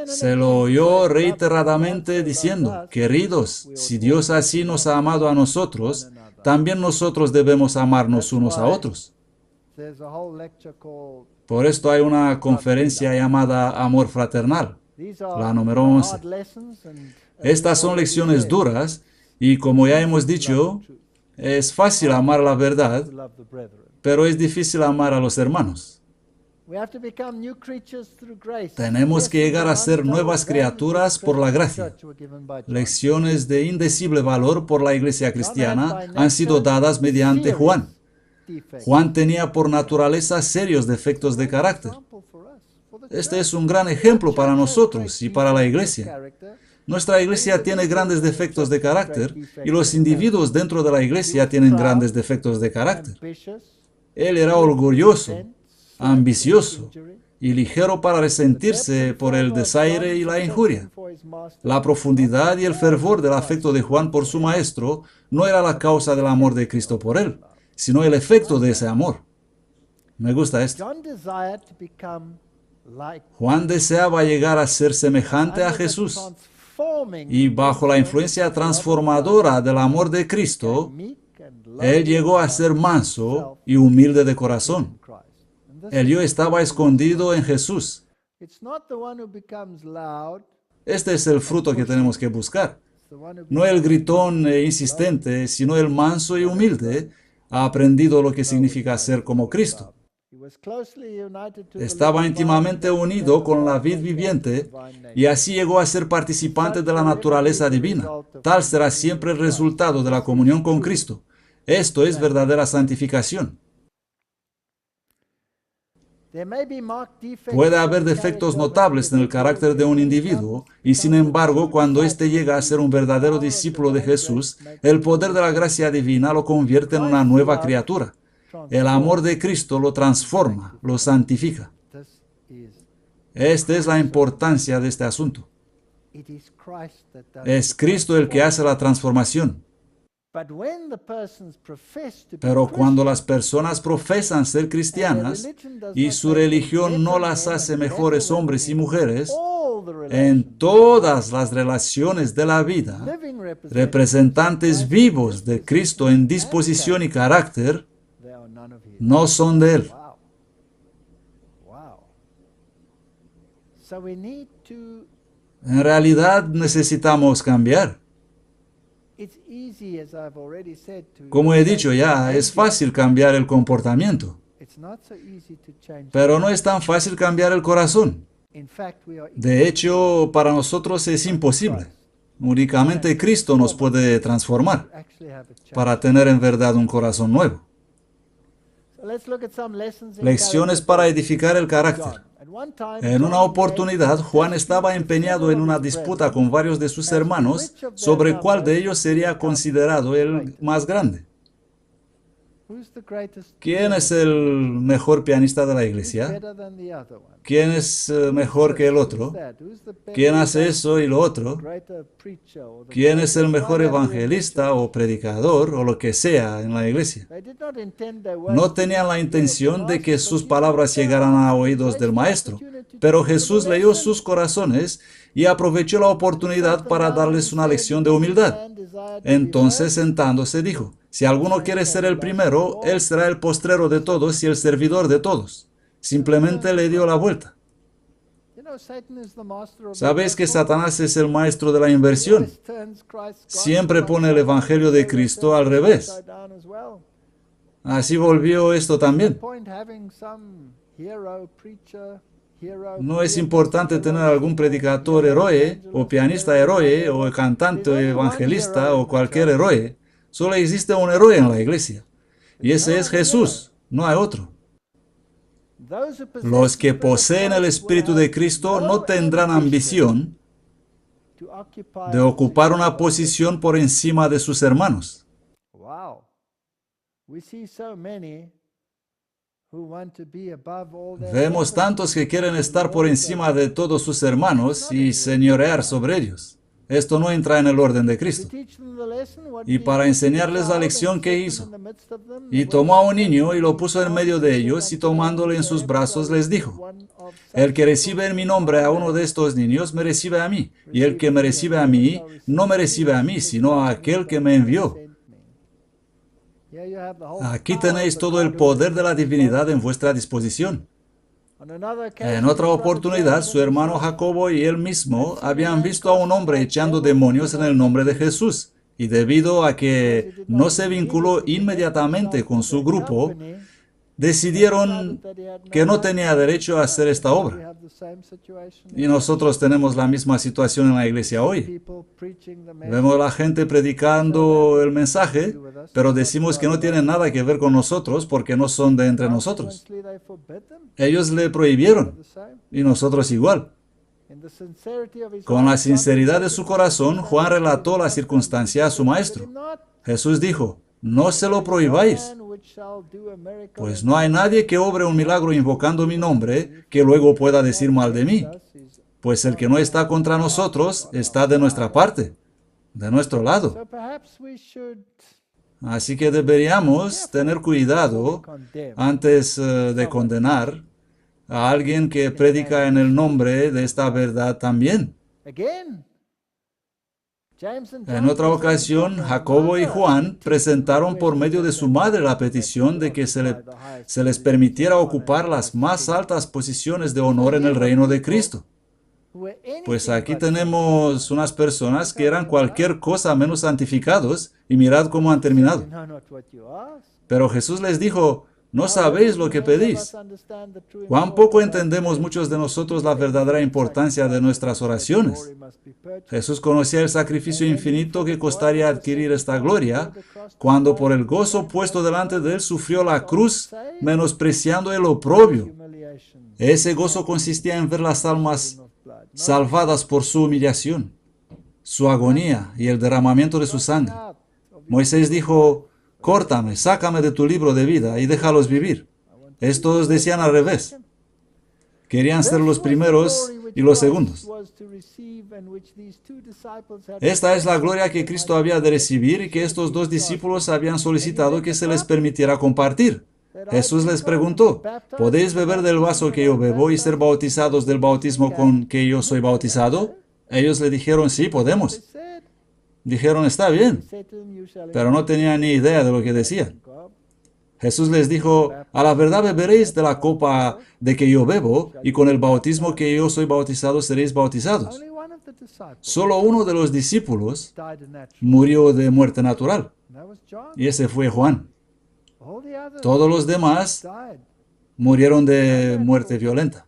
Se lo oyó reiteradamente diciendo: queridos, si Dios así nos ha amado a nosotros, también nosotros debemos amarnos unos a otros. Por esto hay una conferencia llamada Amor Fraternal, la número 11. Estas son lecciones duras y, como ya hemos dicho, es fácil amar la verdad, pero es difícil amar a los hermanos. Tenemos que llegar a ser nuevas criaturas por la gracia. Lecciones de indecible valor por la Iglesia cristiana han sido dadas mediante Juan. Juan tenía por naturaleza serios defectos de carácter. Este es un gran ejemplo para nosotros y para la Iglesia. Nuestra Iglesia tiene grandes defectos de carácter y los individuos dentro de la Iglesia tienen grandes defectos de carácter. Él era orgulloso, ambicioso y ligero para resentirse por el desaire y la injuria. La profundidad y el fervor del afecto de Juan por su maestro no era la causa del amor de Cristo por él, sino el efecto de ese amor. Me gusta esto. Juan deseaba llegar a ser semejante a Jesús, y bajo la influencia transformadora del amor de Cristo, él llegó a ser manso y humilde de corazón. El yo estaba escondido en Jesús. Este es el fruto que tenemos que buscar. No el gritón e insistente, sino el manso y humilde ha aprendido lo que significa ser como Cristo. Estaba íntimamente unido con la vid viviente y así llegó a ser participante de la naturaleza divina. Tal será siempre el resultado de la comunión con Cristo. Esto es verdadera santificación. Puede haber defectos notables en el carácter de un individuo, y sin embargo, cuando éste llega a ser un verdadero discípulo de Jesús, el poder de la gracia divina lo convierte en una nueva criatura. El amor de Cristo lo transforma, lo santifica. Esta es la importancia de este asunto. Es Cristo el que hace la transformación. Pero cuando las personas profesan ser cristianas y su religión no las hace mejores hombres y mujeres, en todas las relaciones de la vida, representantes vivos de Cristo en disposición y carácter, no son de Él. En realidad necesitamos cambiar. Como he dicho ya, es fácil cambiar el comportamiento, pero no es tan fácil cambiar el corazón. De hecho, para nosotros es imposible. Únicamente Cristo nos puede transformar para tener en verdad un corazón nuevo. Lecciones para edificar el carácter. En una oportunidad, Juan estaba empeñado en una disputa con varios de sus hermanos sobre cuál de ellos sería considerado el más grande. ¿Quién es el mejor pianista de la iglesia? ¿Quién es mejor que el otro? ¿Quién hace eso y lo otro? ¿Quién es el mejor evangelista o predicador o lo que sea en la iglesia? No tenían la intención de que sus palabras llegaran a oídos del maestro, pero Jesús leyó sus corazones y aprovechó la oportunidad para darles una lección de humildad. Entonces, sentándose, dijo: si alguno quiere ser el primero, él será el postrero de todos y el servidor de todos. Simplemente le dio la vuelta. ¿Sabéis que Satanás es el maestro de la inversión? Siempre pone el Evangelio de Cristo al revés. Así volvió esto también. No es importante tener algún predicador héroe, o pianista héroe, o cantante evangelista, o cualquier héroe. Solo existe un héroe en la iglesia. Y ese es Jesús, no hay otro. Los que poseen el Espíritu de Cristo no tendrán ambición de ocupar una posición por encima de sus hermanos. Vemos tantos que quieren estar por encima de todos sus hermanos y señorear sobre ellos. Esto no entra en el orden de Cristo. Y para enseñarles la lección que hizo, y tomó a un niño y lo puso en medio de ellos, y tomándole en sus brazos les dijo: el que recibe en mi nombre a uno de estos niños, me recibe a mí, y el que me recibe a mí, no me recibe a mí, sino a aquel que me envió. Aquí tenéis todo el poder de la divinidad en vuestra disposición. En otra oportunidad, su hermano Jacobo y él mismo habían visto a un hombre echando demonios en el nombre de Jesús, y debido a que no se vinculó inmediatamente con su grupo, decidieron que no tenía derecho a hacer esta obra. Y nosotros tenemos la misma situación en la iglesia hoy. Vemos a la gente predicando el mensaje, pero decimos que no tienen nada que ver con nosotros porque no son de entre nosotros. Ellos le prohibieron, y nosotros igual. Con la sinceridad de su corazón, Juan relató la circunstancia a su maestro. Jesús dijo: no se lo prohibáis, pues no hay nadie que obre un milagro invocando mi nombre que luego pueda decir mal de mí. Pues el que no está contra nosotros está de nuestra parte, de nuestro lado. Así que deberíamos tener cuidado antes de condenar a alguien que predica en el nombre de esta verdad también. En otra ocasión, Jacobo y Juan presentaron por medio de su madre la petición de que se les permitiera ocupar las más altas posiciones de honor en el reino de Cristo. Pues aquí tenemos unas personas que eran cualquier cosa menos santificados, y mirad cómo han terminado. Pero Jesús les dijo: no sabéis lo que pedís. Cuán poco entendemos muchos de nosotros la verdadera importancia de nuestras oraciones. Jesús conocía el sacrificio infinito que costaría adquirir esta gloria, cuando por el gozo puesto delante de él sufrió la cruz, menospreciando el oprobio. Ese gozo consistía en ver las almas salvadas por su humillación, su agonía y el derramamiento de su sangre. Moisés dijo: córtame, sácame de tu libro de vida y déjalos vivir. Estos decían al revés. Querían ser los primeros y los segundos. Esta es la gloria que Cristo había de recibir y que estos dos discípulos habían solicitado que se les permitiera compartir. Jesús les preguntó: ¿podéis beber del vaso que yo bebo y ser bautizados del bautismo con que yo soy bautizado? Ellos le dijeron: sí, podemos. Dijeron: está bien, pero no tenían ni idea de lo que decían. Jesús les dijo: a la verdad beberéis de la copa de que yo bebo, y con el bautismo que yo soy bautizado seréis bautizados. Solo uno de los discípulos murió de muerte natural, y ese fue Juan. Todos los demás murieron de muerte violenta.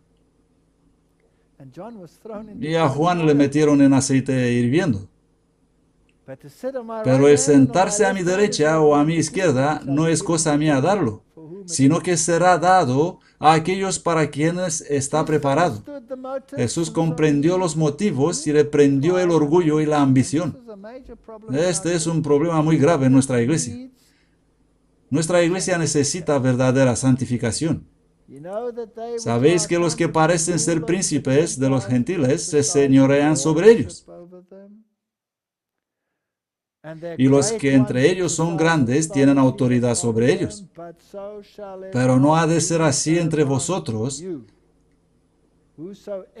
Y a Juan le metieron en aceite hirviendo. Pero el sentarse a mi derecha o a mi izquierda no es cosa mía darlo, sino que será dado a aquellos para quienes está preparado. Jesús comprendió los motivos y reprendió el orgullo y la ambición. Este es un problema muy grave en nuestra iglesia. Nuestra iglesia necesita verdadera santificación. Sabéis que los que parecen ser príncipes de los gentiles se señorean sobre ellos. Y los que entre ellos son grandes tienen autoridad sobre ellos. Pero no ha de ser así entre vosotros,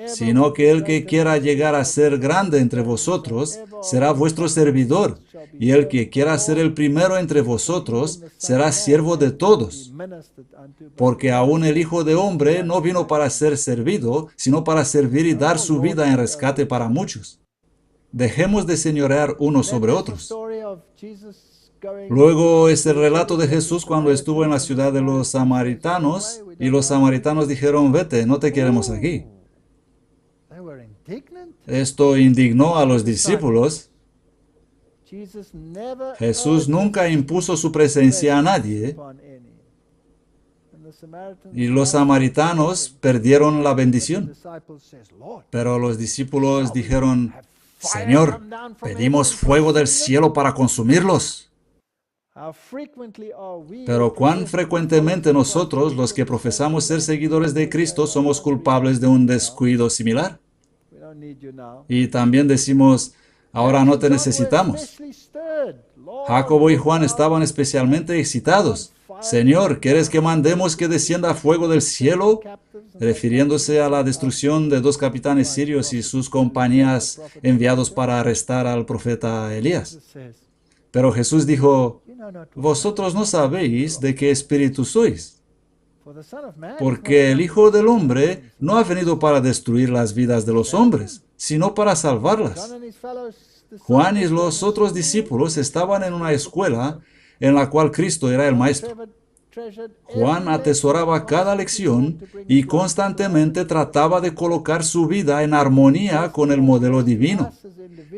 sino que el que quiera llegar a ser grande entre vosotros será vuestro servidor, y el que quiera ser el primero entre vosotros será siervo de todos. Porque aún el Hijo de Hombre no vino para ser servido, sino para servir y dar su vida en rescate para muchos. Dejemos de señorear unos sobre otros. Luego es el relato de Jesús cuando estuvo en la ciudad de los samaritanos, y los samaritanos dijeron, vete, no te queremos aquí. Esto indignó a los discípulos. Jesús nunca impuso su presencia a nadie, y los samaritanos perdieron la bendición. Pero los discípulos dijeron, Señor, pedimos fuego del cielo para consumirlos. Pero cuán frecuentemente nosotros, los que profesamos ser seguidores de Cristo, somos culpables de un descuido similar. Y también decimos, ahora no te necesitamos. Jacobo y Juan estaban especialmente excitados. Señor, ¿quieres que mandemos que descienda fuego del cielo? Refiriéndose a la destrucción de 2 capitanes sirios y sus compañías enviados para arrestar al profeta Elías. Pero Jesús dijo, vosotros no sabéis de qué espíritu sois, porque el Hijo del Hombre no ha venido para destruir las vidas de los hombres, sino para salvarlas. Juan y los otros discípulos estaban en una escuela en la cual Cristo era el maestro. Juan atesoraba cada lección y constantemente trataba de colocar su vida en armonía con el modelo divino.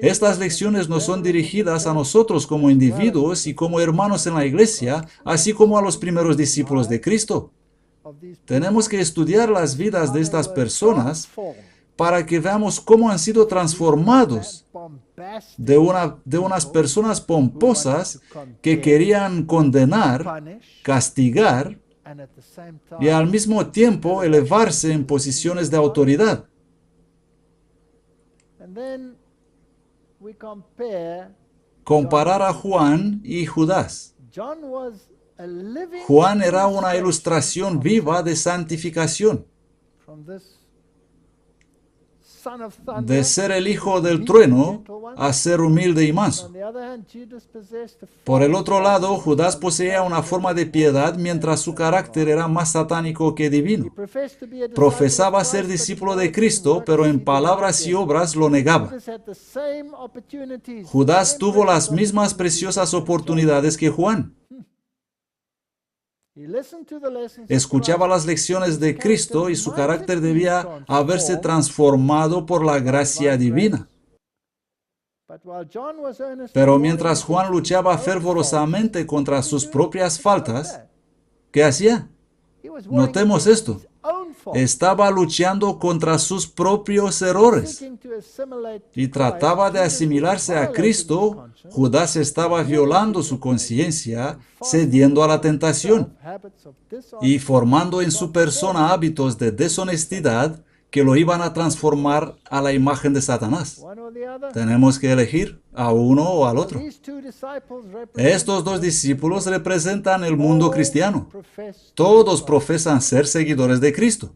Estas lecciones nos son dirigidas a nosotros como individuos y como hermanos en la iglesia, así como a los primeros discípulos de Cristo. Tenemos que estudiar las vidas de estas personas para que veamos cómo han sido transformados de unas personas pomposas que querían condenar, castigar y al mismo tiempo elevarse en posiciones de autoridad. Comparar a Juan y Judas. Juan era una ilustración viva de santificación. De ser el hijo del trueno a ser humilde y manso. Por el otro lado, Judas poseía una forma de piedad mientras su carácter era más satánico que divino. Profesaba ser discípulo de Cristo, pero en palabras y obras lo negaba. Judas tuvo las mismas preciosas oportunidades que Juan. Escuchaba las lecciones de Cristo y su carácter debía haberse transformado por la gracia divina. Pero mientras Juan luchaba fervorosamente contra sus propias faltas, ¿qué hacía? Notemos esto. Estaba luchando contra sus propios errores y trataba de asimilarse a Cristo. Judas estaba violando su conciencia, cediendo a la tentación y formando en su persona hábitos de deshonestidad que lo iban a transformar a la imagen de Satanás. Tenemos que elegir a uno o al otro. Estos 2 discípulos representan el mundo cristiano. Todos profesan ser seguidores de Cristo.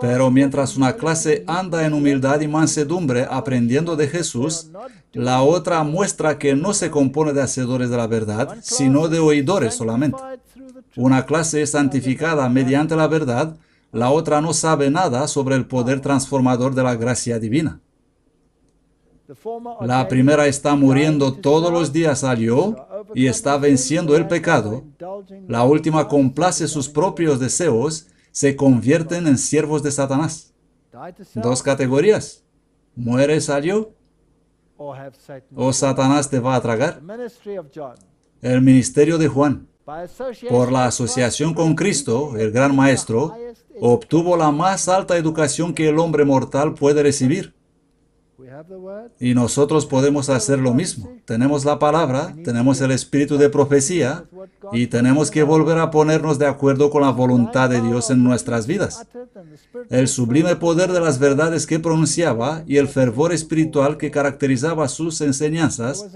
Pero mientras una clase anda en humildad y mansedumbre aprendiendo de Jesús, la otra muestra que no se compone de hacedores de la verdad, sino de oidores solamente. Una clase es santificada mediante la verdad, la otra no sabe nada sobre el poder transformador de la gracia divina. La primera está muriendo todos los días al yo y está venciendo el pecado. La última complace sus propios deseos, se convierten en siervos de Satanás. 2 categorías. ¿Mueres al yo o Satanás te va a tragar? El ministerio de Juan, por la asociación con Cristo, el gran maestro, obtuvo la más alta educación que el hombre mortal puede recibir. Y nosotros podemos hacer lo mismo. Tenemos la palabra, tenemos el espíritu de profecía y tenemos que volver a ponernos de acuerdo con la voluntad de Dios en nuestras vidas. El sublime poder de las verdades que pronunciaba y el fervor espiritual que caracterizaba sus enseñanzas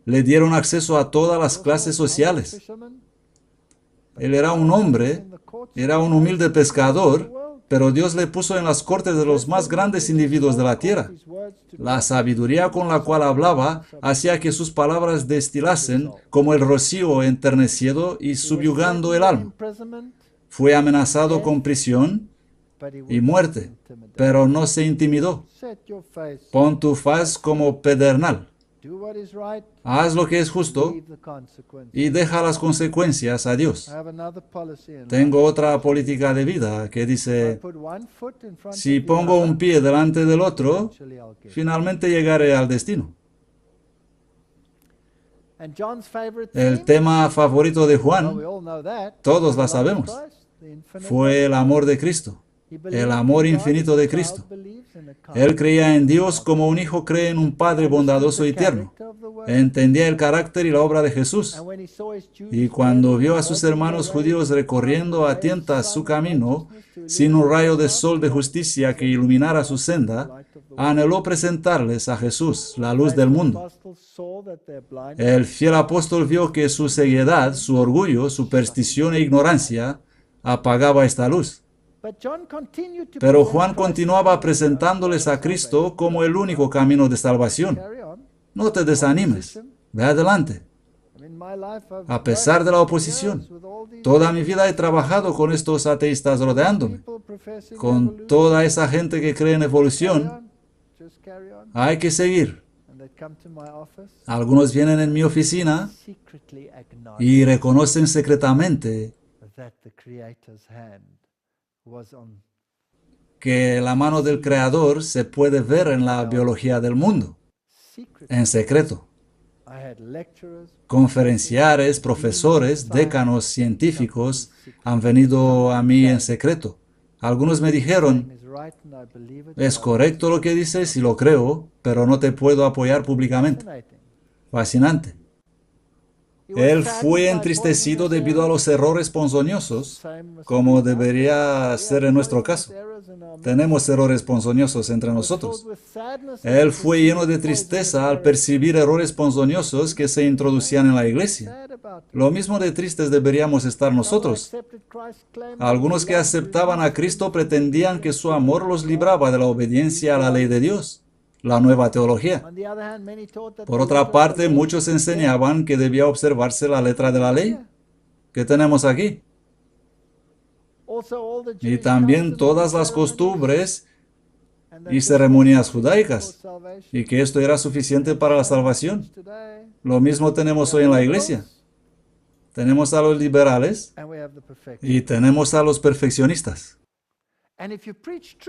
le dieron acceso a todas las clases sociales. Él era un hombre, era un humilde pescador, pero Dios le puso en las cortes de los más grandes individuos de la tierra. La sabiduría con la cual hablaba hacía que sus palabras destilasen como el rocío enternecido y subyugando el alma. Fue amenazado con prisión y muerte, pero no se intimidó. Pon tu faz como pedernal. Haz lo que es justo y deja las consecuencias a Dios. Tengo otra política de vida que dice, si pongo un pie delante del otro, finalmente llegaré al destino. El tema favorito de Juan, todos la sabemos, fue el amor de Cristo, el amor infinito de Cristo. Él creía en Dios como un hijo cree en un Padre bondadoso y tierno. Entendía el carácter y la obra de Jesús. Y cuando vio a sus hermanos judíos recorriendo a tientas su camino, sin un rayo de sol de justicia que iluminara su senda, anheló presentarles a Jesús, la luz del mundo. El fiel apóstol vio que su ceguedad, su orgullo, superstición e ignorancia apagaba esta luz. Pero Juan continuaba presentándoles a Cristo como el único camino de salvación. No te desanimes, ve adelante. A pesar de la oposición, toda mi vida he trabajado con estos ateístas rodeándome, con toda esa gente que cree en evolución. Hay que seguir. Algunos vienen en mi oficina y reconocen secretamente que la mano del Creador se puede ver en la biología del mundo, en secreto. Conferenciares, profesores, décanos, científicos han venido a mí en secreto. Algunos me dijeron, es correcto lo que dices y lo creo, pero no te puedo apoyar públicamente. Fascinante. Él fue entristecido debido a los errores ponzoñosos, como debería ser en nuestro caso. Tenemos errores ponzoñosos entre nosotros. Él fue lleno de tristeza al percibir errores ponzoñosos que se introducían en la iglesia. Lo mismo de tristes deberíamos estar nosotros. Algunos que aceptaban a Cristo pretendían que su amor los libraba de la obediencia a la ley de Dios, la nueva teología. Por otra parte, muchos enseñaban que debía observarse la letra de la ley. ¿Qué tenemos aquí? Y también todas las costumbres y ceremonias judaicas, y que esto era suficiente para la salvación. Lo mismo tenemos hoy en la iglesia. Tenemos a los liberales y tenemos a los perfeccionistas.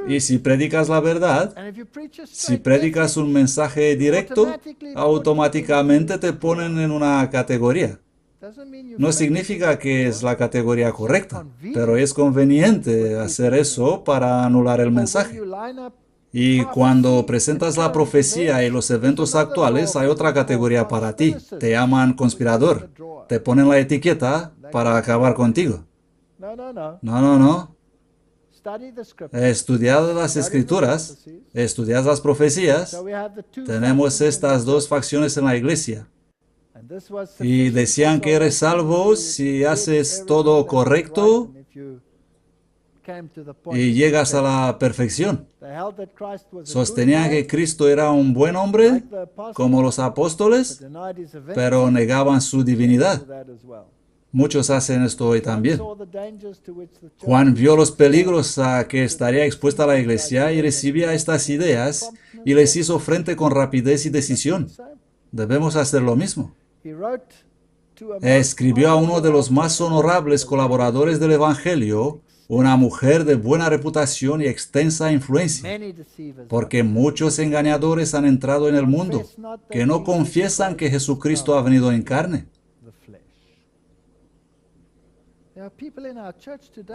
Y si predicas la verdad, si predicas un mensaje directo, automáticamente te ponen en una categoría. No significa que es la categoría correcta, pero es conveniente hacer eso para anular el mensaje. Y cuando presentas la profecía y los eventos actuales, hay otra categoría para ti. Te llaman conspirador. Te ponen la etiqueta para acabar contigo. No. Estudiad las escrituras, estudiad las profecías. Tenemos estas dos facciones en la iglesia. Y decían que eres salvo si haces todo correcto y llegas a la perfección. Sostenían que Cristo era un buen hombre, como los apóstoles, pero negaban su divinidad. Muchos hacen esto hoy también. Juan vio los peligros a que estaría expuesta la iglesia y recibía estas ideas y les hizo frente con rapidez y decisión. Debemos hacer lo mismo. Escribió a uno de los más honorables colaboradores del Evangelio, una mujer de buena reputación y extensa influencia, porque muchos engañadores han entrado en el mundo que no confiesan que Jesucristo ha venido en carne.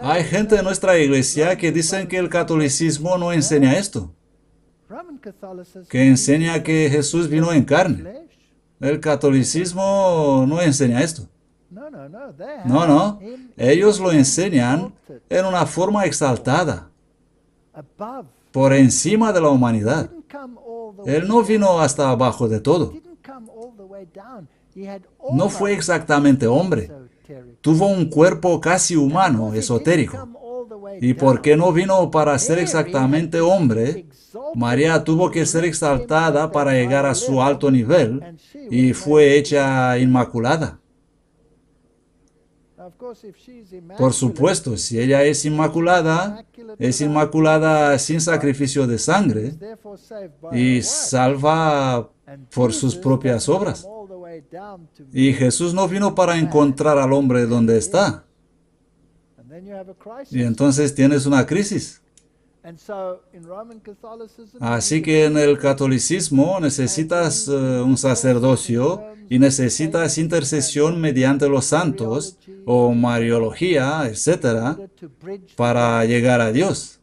Hay gente en nuestra iglesia que dicen que el catolicismo no enseña esto. que enseña que Jesús vino en carne. El catolicismo no enseña esto. No, no. Ellos lo enseñan en una forma exaltada, por encima de la humanidad. Él no vino hasta abajo de todo. No fue exactamente hombre. Tuvo un cuerpo casi humano, esotérico. ¿Y por qué no vino para ser exactamente hombre? María tuvo que ser exaltada para llegar a su alto nivel y fue hecha inmaculada. Por supuesto, si ella es inmaculada sin sacrificio de sangre y salva por sus propias obras. Y Jesús no vino para encontrar al hombre donde está. Y entonces tienes una crisis. Así que en el catolicismo necesitas un sacerdocio y necesitas intercesión mediante los santos o mariología, etcétera, para llegar a Dios.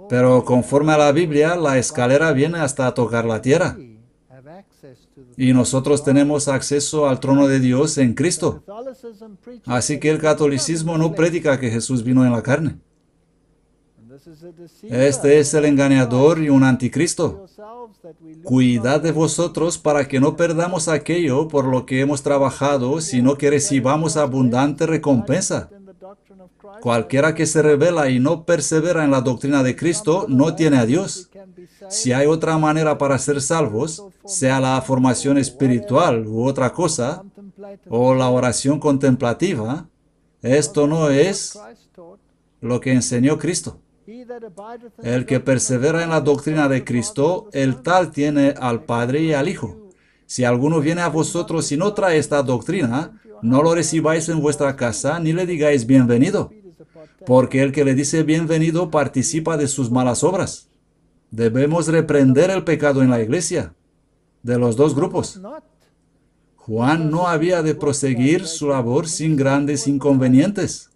Pero conforme a la Biblia, la escalera viene hasta tocar la tierra. Y nosotros tenemos acceso al trono de Dios en Cristo. Así que el catolicismo no predica que Jesús vino en la carne. Este es el engañador y un anticristo. Cuidad de vosotros para que no perdamos aquello por lo que hemos trabajado, sino que recibamos abundante recompensa. Cualquiera que se rebela y no persevera en la doctrina de Cristo no tiene a Dios. Si hay otra manera para ser salvos, sea la formación espiritual u otra cosa, o la oración contemplativa, esto no es lo que enseñó Cristo. El que persevera en la doctrina de Cristo, el tal tiene al Padre y al Hijo. Si alguno viene a vosotros y no trae esta doctrina, no lo recibáis en vuestra casa ni le digáis bienvenido, porque el que le dice bienvenido participa de sus malas obras. Debemos reprender el pecado en la iglesia, de los dos grupos. Juan no había de proseguir su labor sin grandes inconvenientes.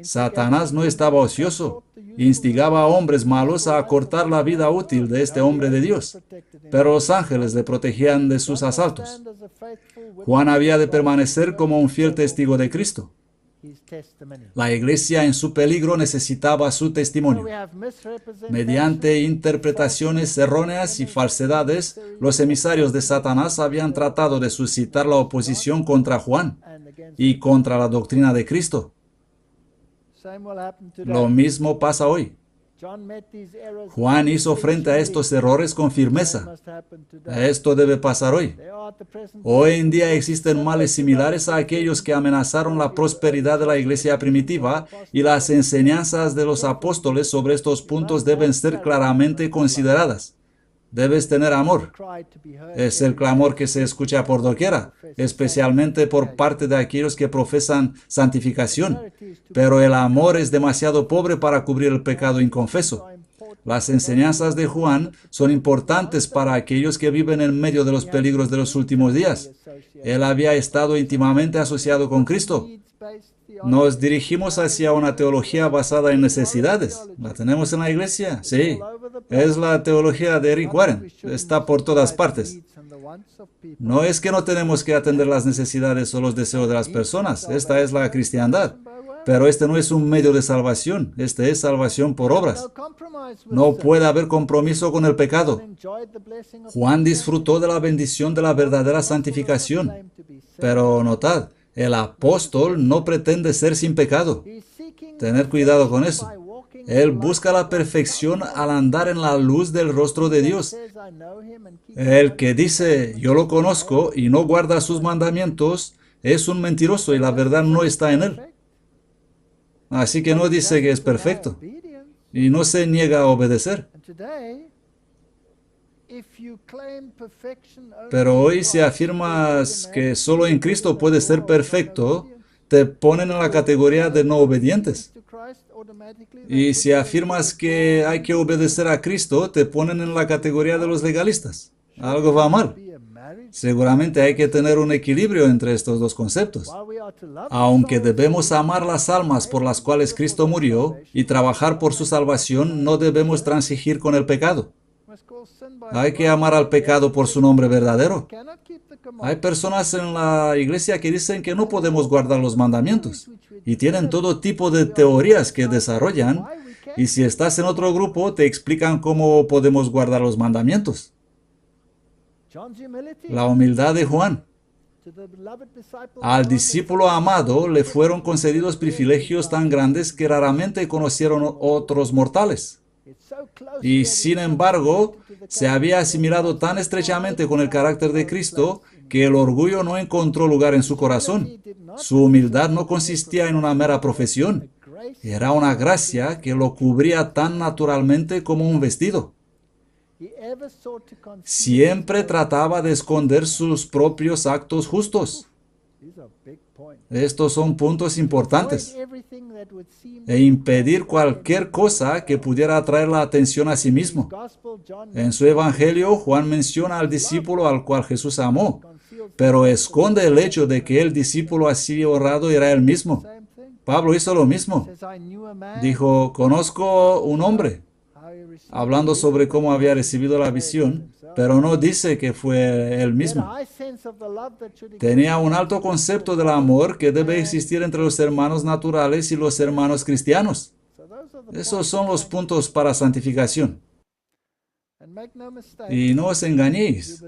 Satanás no estaba ocioso. Instigaba a hombres malos a acortar la vida útil de este hombre de Dios, pero los ángeles le protegían de sus asaltos. Juan había de permanecer como un fiel testigo de Cristo. La iglesia en su peligro necesitaba su testimonio. Mediante interpretaciones erróneas y falsedades, los emisarios de Satanás habían tratado de suscitar la oposición contra Juan y contra la doctrina de Cristo. Lo mismo pasa hoy. Juan hizo frente a estos errores con firmeza. Esto debe pasar hoy. Hoy en día existen males similares a aquellos que amenazaron la prosperidad de la iglesia primitiva, y las enseñanzas de los apóstoles sobre estos puntos deben ser claramente consideradas. Debes tener amor. Es el clamor que se escucha por doquiera, especialmente por parte de aquellos que profesan santificación. Pero el amor es demasiado pobre para cubrir el pecado inconfeso. Las enseñanzas de Juan son importantes para aquellos que viven en medio de los peligros de los últimos días. Él había estado íntimamente asociado con Cristo. Nos dirigimos hacia una teología basada en necesidades. ¿La tenemos en la iglesia? Sí. Es la teología de Rick Warren. Está por todas partes. No es que no tenemos que atender las necesidades o los deseos de las personas. Esta es la cristiandad. Pero este no es un medio de salvación. Este es salvación por obras. No puede haber compromiso con el pecado. Juan disfrutó de la bendición de la verdadera santificación. Pero notad, el apóstol no pretende ser sin pecado. Tener cuidado con eso. Él busca la perfección al andar en la luz del rostro de Dios. El que dice, yo lo conozco, y no guarda sus mandamientos, es un mentiroso y la verdad no está en él. Así que no dice que es perfecto y no se niega a obedecer. Pero hoy si afirmas que solo en Cristo puedes ser perfecto, te ponen en la categoría de no obedientes. Y si afirmas que hay que obedecer a Cristo, te ponen en la categoría de los legalistas. Algo va mal. Seguramente hay que tener un equilibrio entre estos dos conceptos. Aunque debemos amar las almas por las cuales Cristo murió y trabajar por su salvación, no debemos transigir con el pecado. Hay que amar al pecado por su nombre verdadero. Hay personas en la iglesia que dicen que no podemos guardar los mandamientos y tienen todo tipo de teorías que desarrollan, y si estás en otro grupo te explican cómo podemos guardar los mandamientos. La humildad de Juan. Al discípulo amado le fueron concedidos privilegios tan grandes que raramente conocieron otros mortales. Y sin embargo, se había asimilado tan estrechamente con el carácter de Cristo que el orgullo no encontró lugar en su corazón. Su humildad no consistía en una mera profesión. Era una gracia que lo cubría tan naturalmente como un vestido. Siempre trataba de esconder sus propios actos justos. Estos son puntos importantes. E impedir cualquier cosa que pudiera atraer la atención a sí mismo. En su evangelio, Juan menciona al discípulo al cual Jesús amó, pero esconde el hecho de que el discípulo así honrado era él mismo. Pablo hizo lo mismo. Dijo, conozco un hombre, hablando sobre cómo había recibido la visión, pero no dice que fue él mismo. Tenía un alto concepto del amor que debe existir entre los hermanos naturales y los hermanos cristianos. Esos son los puntos para santificación. Y no os engañéis.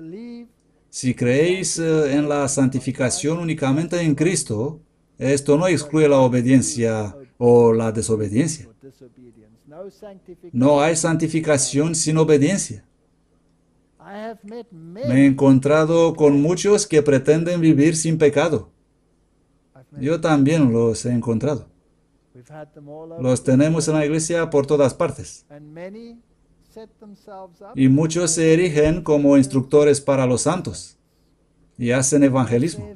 Si creéis en la santificación únicamente en Cristo, esto no excluye la obediencia o la desobediencia. No hay santificación sin obediencia. Me he encontrado con muchos que pretenden vivir sin pecado. Yo también los he encontrado. Los tenemos en la iglesia por todas partes. Y muchos se erigen como instructores para los santos y hacen evangelismo.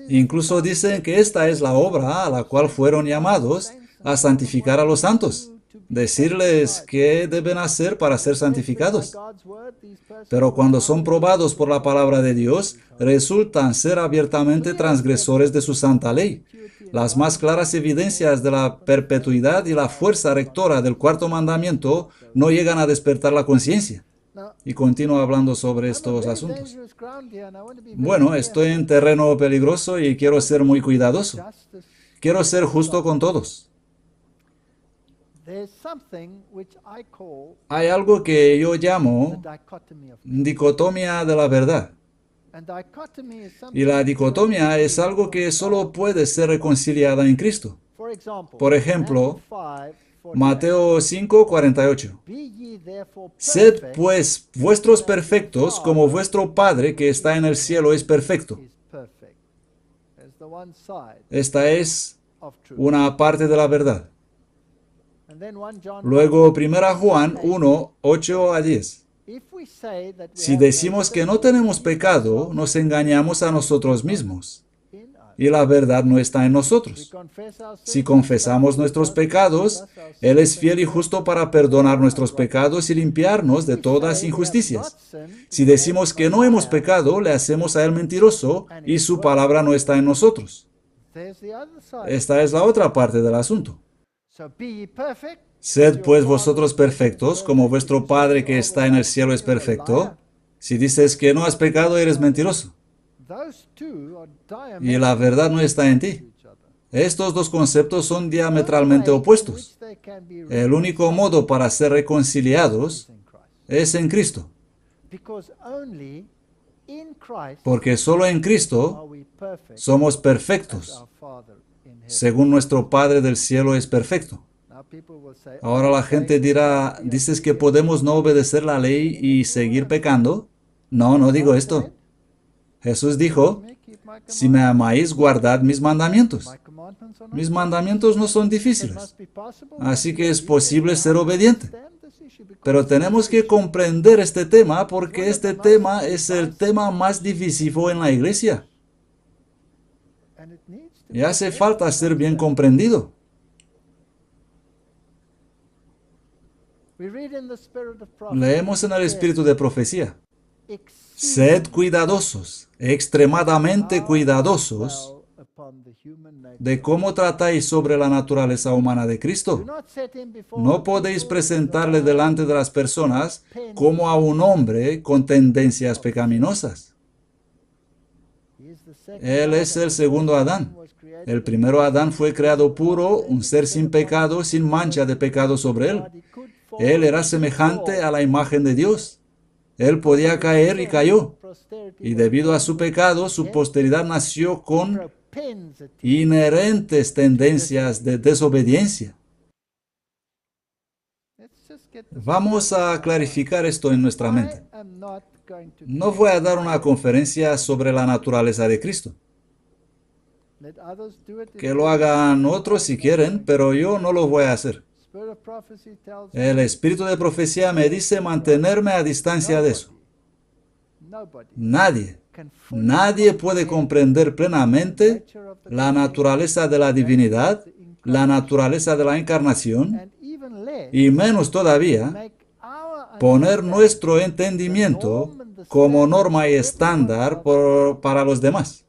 Incluso dicen que esta es la obra a la cual fueron llamados, a santificar a los santos. Decirles qué deben hacer para ser santificados. Pero cuando son probados por la palabra de Dios, resultan ser abiertamente transgresores de su santa ley. Las más claras evidencias de la perpetuidad y la fuerza rectora del cuarto mandamiento no llegan a despertar la conciencia. Y continúa hablando sobre estos asuntos. Bueno, estoy en terreno peligroso y quiero ser muy cuidadoso. Quiero ser justo con todos. Hay algo que yo llamo dicotomía de la verdad. Y la dicotomía es algo que solo puede ser reconciliada en Cristo. Por ejemplo, Mateo 5:48. Sed pues vuestros perfectos como vuestro Padre que está en el cielo es perfecto. Esta es una parte de la verdad. Luego, 1 Juan 1:8-10. Si decimos que no tenemos pecado, nos engañamos a nosotros mismos, y la verdad no está en nosotros. Si confesamos nuestros pecados, Él es fiel y justo para perdonar nuestros pecados y limpiarnos de todas injusticias. Si decimos que no hemos pecado, le hacemos a Él mentiroso, y su palabra no está en nosotros. Esta es la otra parte del asunto. Sed pues vosotros perfectos, como vuestro Padre que está en el cielo es perfecto. Si dices que no has pecado, eres mentiroso, y la verdad no está en ti. Estos dos conceptos son diametralmente opuestos. El único modo para ser reconciliados es en Cristo. Porque solo en Cristo somos perfectos, según nuestro Padre del cielo es perfecto. Ahora la gente dirá, ¿dices que podemos no obedecer la ley y seguir pecando? No, no digo esto. Jesús dijo, si me amáis, guardad mis mandamientos. Mis mandamientos no son difíciles, así que es posible ser obediente. Pero tenemos que comprender este tema porque este tema es el tema más divisivo en la iglesia. Y hace falta ser bien comprendido. Leemos en el espíritu de profecía: sed cuidadosos, extremadamente cuidadosos, de cómo tratáis sobre la naturaleza humana de Cristo. No podéis presentarle delante de las personas como a un hombre con tendencias pecaminosas. Él es el segundo Adán. El primero Adán fue creado puro, un ser sin pecado, sin mancha de pecado sobre él. Él era semejante a la imagen de Dios. Él podía caer y cayó. Y debido a su pecado, su posteridad nació con inherentes tendencias de desobediencia. Vamos a clarificar esto en nuestra mente. No voy a dar una conferencia sobre la naturaleza de Cristo. Que lo hagan otros si quieren, pero yo no lo voy a hacer. El espíritu de profecía me dice mantenerme a distancia de eso. Nadie puede comprender plenamente la naturaleza de la divinidad, la naturaleza de la encarnación, y menos todavía poner nuestro entendimiento como norma y estándar para los demás.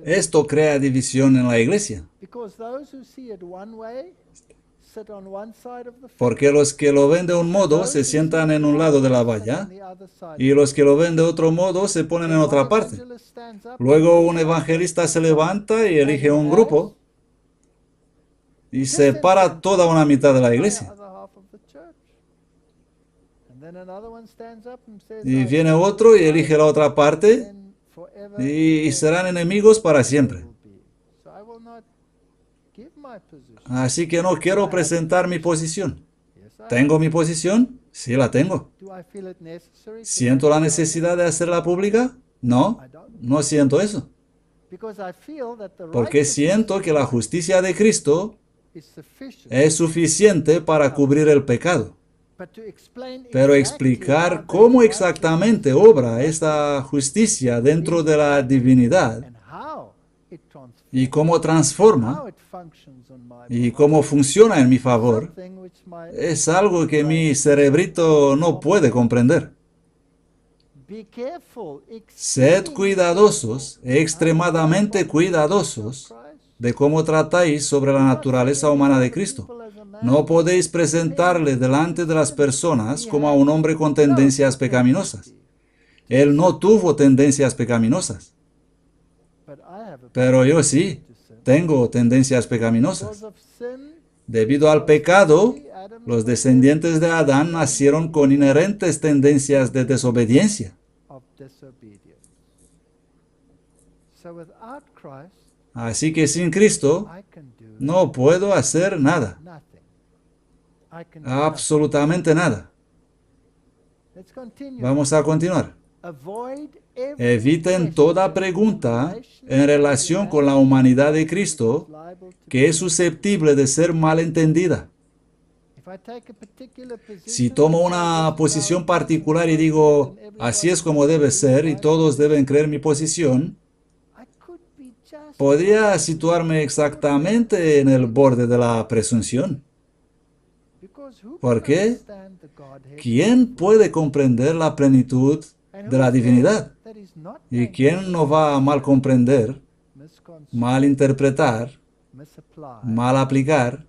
Esto crea división en la iglesia. Porque los que lo ven de un modo se sientan en un lado de la valla y los que lo ven de otro modo se ponen en otra parte. Luego un evangelista se levanta y elige un grupo y separa toda una mitad de la iglesia. Y viene otro y elige la otra parte y serán enemigos para siempre. Así que no quiero presentar mi posición. ¿Tengo mi posición? Sí, la tengo. ¿Siento la necesidad de hacerla pública? No, no siento eso. Porque siento que la justicia de Cristo es suficiente para cubrir el pecado. Pero explicar cómo exactamente obra esta justicia dentro de la divinidad y cómo transforma y cómo funciona en mi favor es algo que mi cerebrito no puede comprender. Sed cuidadosos, extremadamente cuidadosos, de cómo tratáis sobre la naturaleza humana de Cristo. No podéis presentarle delante de las personas como a un hombre con tendencias pecaminosas. Él no tuvo tendencias pecaminosas. Pero yo sí, tengo tendencias pecaminosas. Debido al pecado, los descendientes de Adán nacieron con inherentes tendencias de desobediencia. Así que sin Cristo no puedo hacer nada. Absolutamente nada. Vamos a continuar. Eviten toda pregunta en relación con la humanidad de Cristo que es susceptible de ser malentendida. Si tomo una posición particular y digo, así es como debe ser y todos deben creer mi posición, podría situarme exactamente en el borde de la presunción. ¿Por qué? ¿Quién puede comprender la plenitud de la divinidad? ¿Y quién no va a mal comprender, mal interpretar, mal aplicar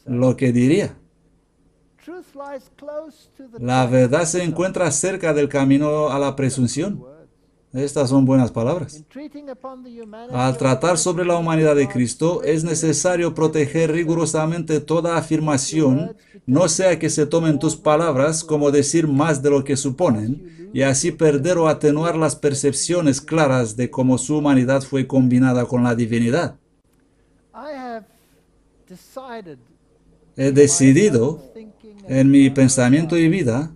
lo que diría? La verdad se encuentra cerca del camino a la presunción. Estas son buenas palabras. Al tratar sobre la humanidad de Cristo, es necesario proteger rigurosamente toda afirmación, no sea que se tomen tus palabras como decir más de lo que suponen, y así perder o atenuar las percepciones claras de cómo su humanidad fue combinada con la divinidad. He decidido, en mi pensamiento y vida,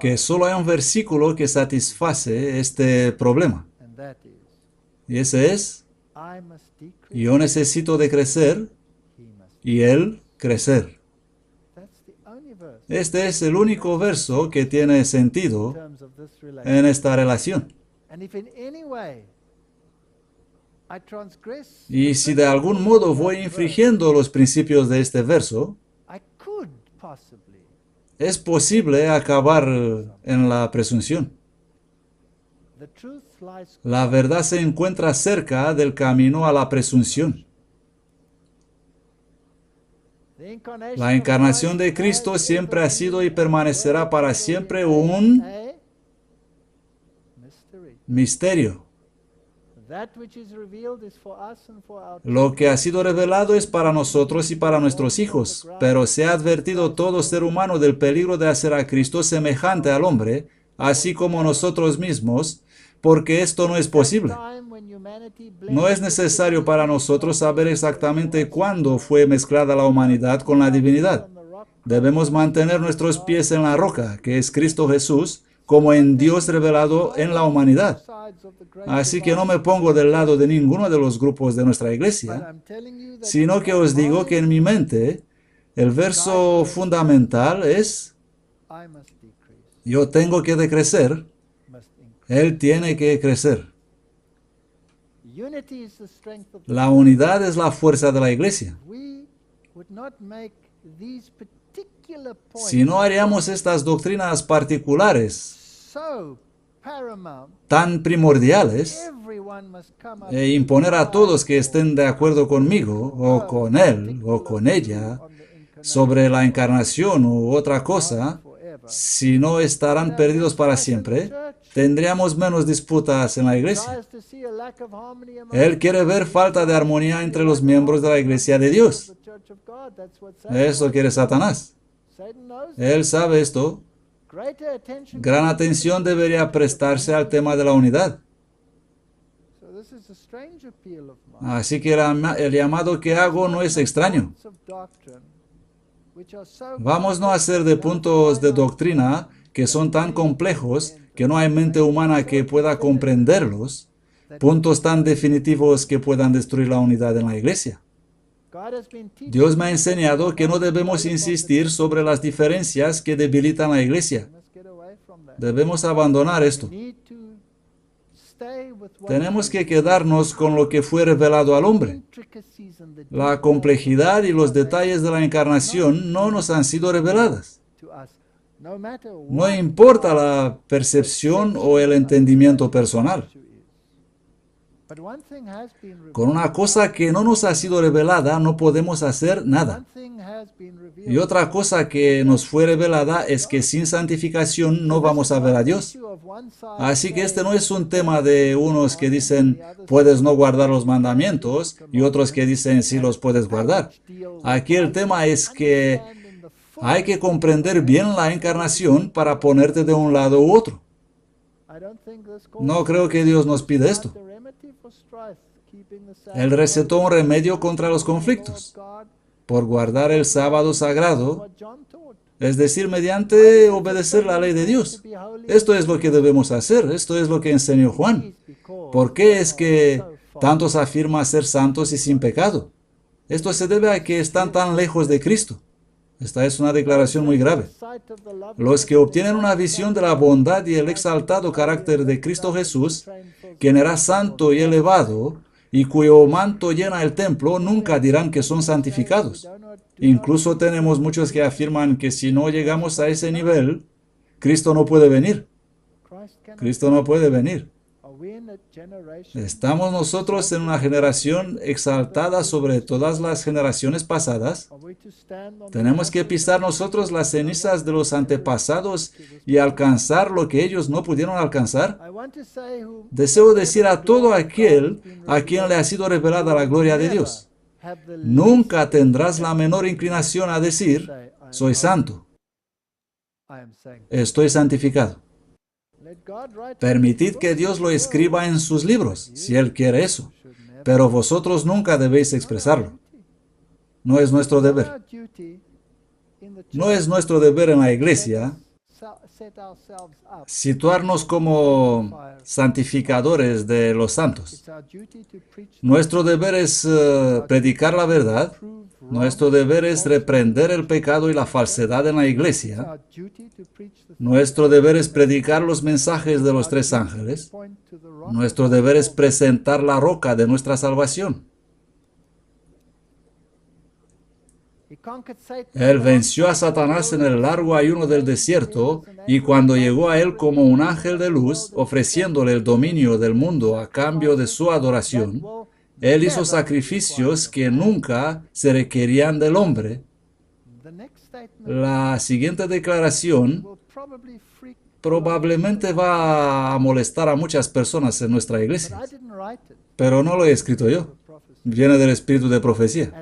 que solo hay un versículo que satisface este problema. Y ese es, yo necesito de crecer y Él crecer. Este es el único verso que tiene sentido en esta relación. Y si de algún modo voy infringiendo los principios de este verso, es posible acabar en la presunción. La verdad se encuentra cerca del camino a la presunción. La encarnación de Cristo siempre ha sido y permanecerá para siempre un misterio. Lo que ha sido revelado es para nosotros y para nuestros hijos, pero se ha advertido todo ser humano del peligro de hacer a Cristo semejante al hombre, así como nosotros mismos, porque esto no es posible. No es necesario para nosotros saber exactamente cuándo fue mezclada la humanidad con la divinidad. Debemos mantener nuestros pies en la roca, que es Cristo Jesús, como en Dios revelado en la humanidad. Así que no me pongo del lado de ninguno de los grupos de nuestra iglesia, sino que os digo que en mi mente el verso fundamental es: yo tengo que decrecer, Él tiene que crecer. La unidad es la fuerza de la iglesia. Si no haríamos estas doctrinas particulares tan primordiales e imponer a todos que estén de acuerdo conmigo o con él o con ella sobre la encarnación u otra cosa, si no estarán perdidos para siempre, tendríamos menos disputas en la iglesia. Él quiere ver falta de armonía entre los miembros de la iglesia de Dios. Eso quiere Satanás. Él sabe esto. Gran atención debería prestarse al tema de la unidad. Así que el llamado que hago no es extraño. Vamos no a hacer de puntos de doctrina que son tan complejos que no hay mente humana que pueda comprenderlos, puntos tan definitivos que puedan destruir la unidad en la iglesia. Dios me ha enseñado que no debemos insistir sobre las diferencias que debilitan la iglesia. Debemos abandonar esto. Tenemos que quedarnos con lo que fue revelado al hombre. La complejidad y los detalles de la encarnación no nos han sido reveladas. No importa la percepción o el entendimiento personal. Con una cosa que no nos ha sido revelada no podemos hacer nada. Y otra cosa que nos fue revelada es que sin santificación no vamos a ver a Dios. Así que este no es un tema de unos que dicen puedes no guardar los mandamientos y otros que dicen sí los puedes guardar. Aquí el tema es que hay que comprender bien la encarnación para ponerte de un lado u otro. No creo que Dios nos pide esto. Él recetó un remedio contra los conflictos, por guardar el sábado sagrado, es decir, mediante obedecer la ley de Dios. Esto es lo que debemos hacer, esto es lo que enseñó Juan. ¿Por qué es que tantos afirman ser santos y sin pecado? Esto se debe a que están tan lejos de Cristo. Esta es una declaración muy grave. Los que obtienen una visión de la bondad y el exaltado carácter de Cristo Jesús, quien era santo y elevado, y cuyo manto llena el templo, nunca dirán que son santificados. Incluso tenemos muchos que afirman que si no llegamos a ese nivel, Cristo no puede venir. Cristo no puede venir. ¿Estamos nosotros en una generación exaltada sobre todas las generaciones pasadas? ¿Tenemos que pisar nosotros las cenizas de los antepasados y alcanzar lo que ellos no pudieron alcanzar? Deseo decir a todo aquel a quien le ha sido revelada la gloria de Dios: nunca tendrás la menor inclinación a decir, soy santo, estoy santificado. Permitid que Dios lo escriba en sus libros, si Él quiere eso, pero vosotros nunca debéis expresarlo. No es nuestro deber. No es nuestro deber en la iglesia situarnos como santificadores de los santos. Nuestro deber es predicar la verdad. Nuestro deber es reprender el pecado y la falsedad en la iglesia. Nuestro deber es predicar los mensajes de los tres ángeles. Nuestro deber es presentar la roca de nuestra salvación. Él venció a Satanás en el largo ayuno del desierto, y cuando llegó a él como un ángel de luz, ofreciéndole el dominio del mundo a cambio de su adoración, él hizo sacrificios que nunca se requerían del hombre. La siguiente declaración probablemente va a molestar a muchas personas en nuestra iglesia, pero no lo he escrito yo. Viene del espíritu de profecía.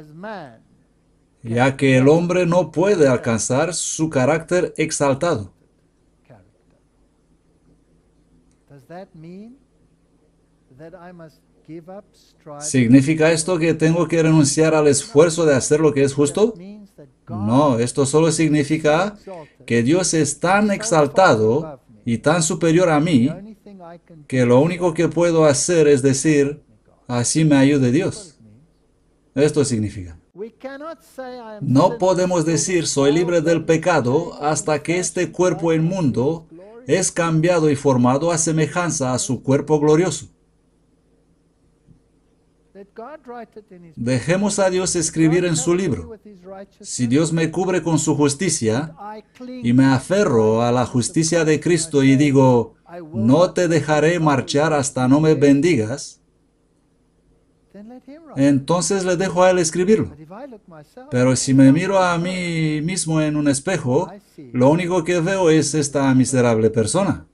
Ya que el hombre no puede alcanzar su carácter exaltado. ¿Significa esto que tengo que renunciar al esfuerzo de hacer lo que es justo? No, esto solo significa que Dios es tan exaltado y tan superior a mí que lo único que puedo hacer es decir, así me ayude Dios. Esto significa. No podemos decir soy libre del pecado hasta que este cuerpo inmundo es cambiado y formado a semejanza a su cuerpo glorioso. Dejemos a Dios escribir en su libro. Si Dios me cubre con su justicia y me aferro a la justicia de Cristo y digo, no te dejaré marchar hasta no me bendigas, entonces le dejo a Él escribirlo. Pero si me miro a mí mismo en un espejo, lo único que veo es esta miserable persona.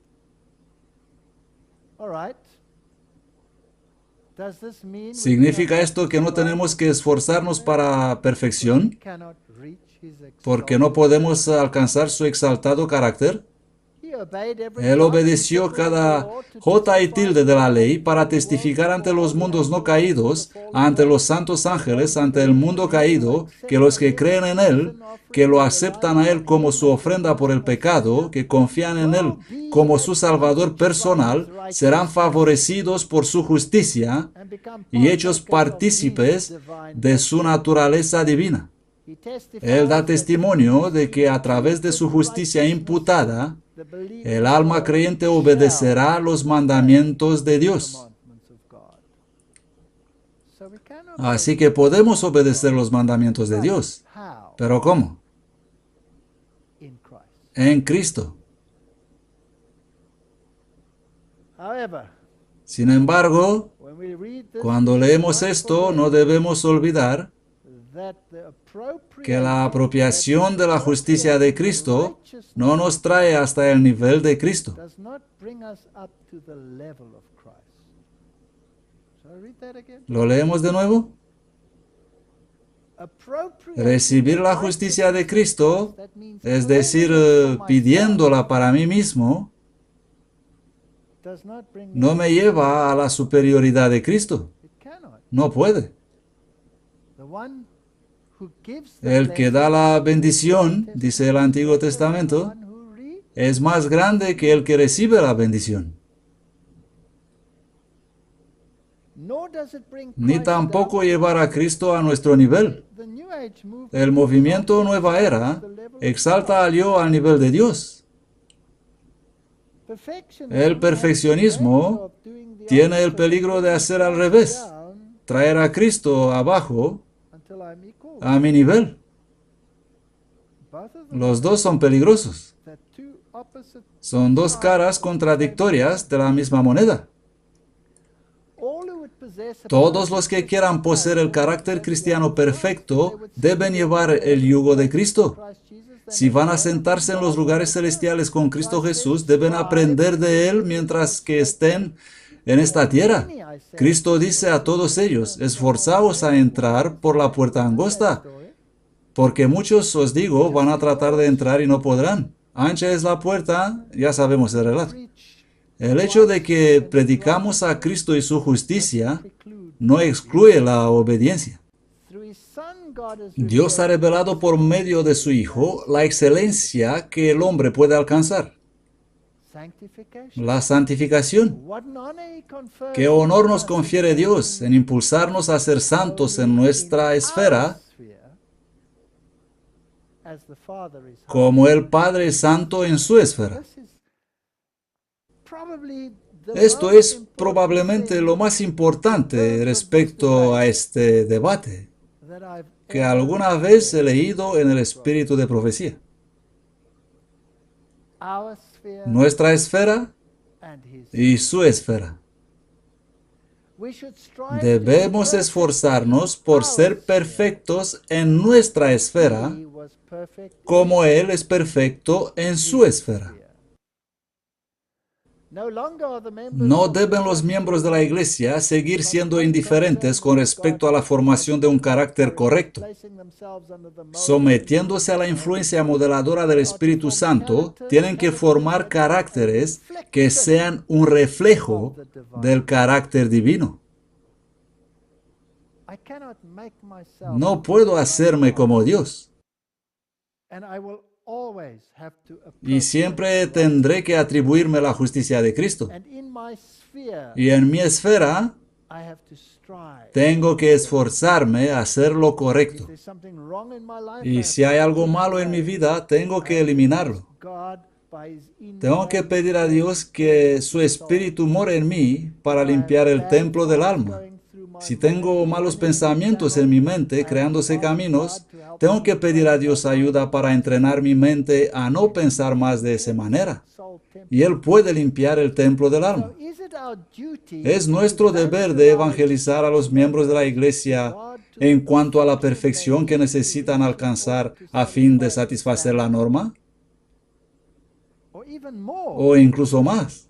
¿Significa esto que no tenemos que esforzarnos para perfección? ¿Porque no podemos alcanzar su exaltado carácter? Él obedeció cada jota y tilde de la ley para testificar ante los mundos no caídos, ante los santos ángeles, ante el mundo caído, que los que creen en Él, que lo aceptan a Él como su ofrenda por el pecado, que confían en Él como su Salvador personal, serán favorecidos por su justicia y hechos partícipes de su naturaleza divina. Él da testimonio de que a través de su justicia imputada, el alma creyente obedecerá los mandamientos de Dios. Así que podemos obedecer los mandamientos de Dios. ¿Pero cómo? En Cristo. Sin embargo, cuando leemos esto, no debemos olvidar que la apropiación de la justicia de Cristo no nos trae hasta el nivel de Cristo. ¿Lo leemos de nuevo? Recibir la justicia de Cristo, es decir, pidiéndola para mí mismo, no me lleva a la superioridad de Cristo. No puede. El que da la bendición, dice el Antiguo Testamento, es más grande que el que recibe la bendición. Ni tampoco llevar a Cristo a nuestro nivel. El movimiento Nueva Era exalta al yo al nivel de Dios. El perfeccionismo tiene el peligro de hacer al revés, traer a Cristo abajo a mi nivel. Los dos son peligrosos. Son dos caras contradictorias de la misma moneda. Todos los que quieran poseer el carácter cristiano perfecto deben llevar el yugo de Cristo. Si van a sentarse en los lugares celestiales con Cristo Jesús, deben aprender de Él mientras que estén en esta tierra. Cristo dice a todos ellos, esforzaos a entrar por la puerta angosta, porque muchos, os digo, van a tratar de entrar y no podrán. Ancha es la puerta, ya sabemos el relato. El hecho de que predicamos a Cristo y su justicia no excluye la obediencia. Dios ha revelado por medio de su Hijo la excelencia que el hombre puede alcanzar. La santificación. ¿Qué honor nos confiere Dios en impulsarnos a ser santos en nuestra esfera, como el Padre es santo en su esfera? Esto es probablemente lo más importante respecto a este debate que alguna vez he leído en el espíritu de profecía. Nuestra esfera y su esfera. Debemos esforzarnos por ser perfectos en nuestra esfera, como Él es perfecto en su esfera. No deben los miembros de la Iglesia seguir siendo indiferentes con respecto a la formación de un carácter correcto. Sometiéndose a la influencia modeladora del Espíritu Santo, tienen que formar caracteres que sean un reflejo del carácter divino. No puedo hacerme como Dios. Y siempre tendré que atribuirme la justicia de Cristo. Y en mi esfera, tengo que esforzarme a hacer lo correcto. Y si hay algo malo en mi vida, tengo que eliminarlo. Tengo que pedir a Dios que su Espíritu more en mí para limpiar el templo del alma. Si tengo malos pensamientos en mi mente, creándose caminos, tengo que pedir a Dios ayuda para entrenar mi mente a no pensar más de esa manera. Y Él puede limpiar el templo del alma. Es nuestro deber de evangelizar a los miembros de la Iglesia en cuanto a la perfección que necesitan alcanzar a fin de satisfacer la norma, o incluso más,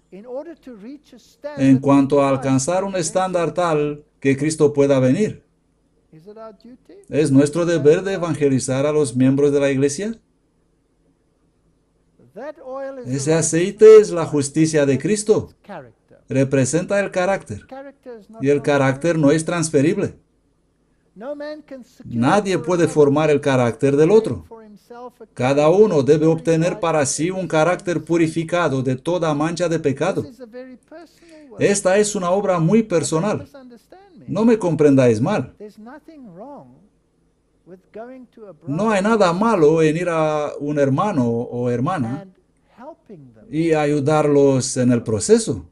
en cuanto a alcanzar un estándar tal que Cristo pueda venir. ¿Es nuestro deber de evangelizar a los miembros de la Iglesia? Ese aceite es la justicia de Cristo. Representa el carácter. Y el carácter no es transferible. Nadie puede formar el carácter del otro. Cada uno debe obtener para sí un carácter purificado de toda mancha de pecado. Esta es una obra muy personal. No me comprendáis mal. No hay nada malo en ir a un hermano o hermana y ayudarlos en el proceso.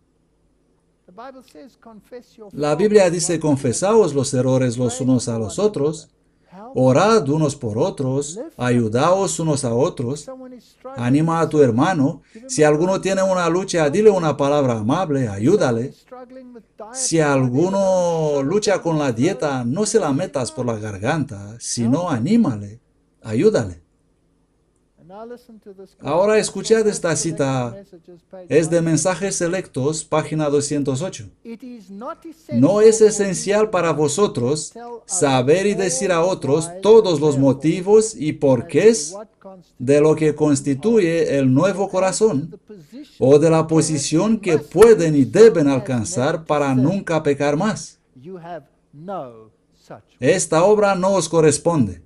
La Biblia dice: confesaos los errores los unos a los otros, orad unos por otros, ayudaos unos a otros, anima a tu hermano. Si alguno tiene una lucha, dile una palabra amable, ayúdale. Si alguno lucha con la dieta, no se la metas por la garganta, sino anímale, ayúdale. Ahora escuchad esta cita. Es de Mensajes Selectos, página 208. No es esencial para vosotros saber y decir a otros todos los motivos y porqués de lo que constituye el nuevo corazón o de la posición que pueden y deben alcanzar para nunca pecar más. Esta obra no os corresponde.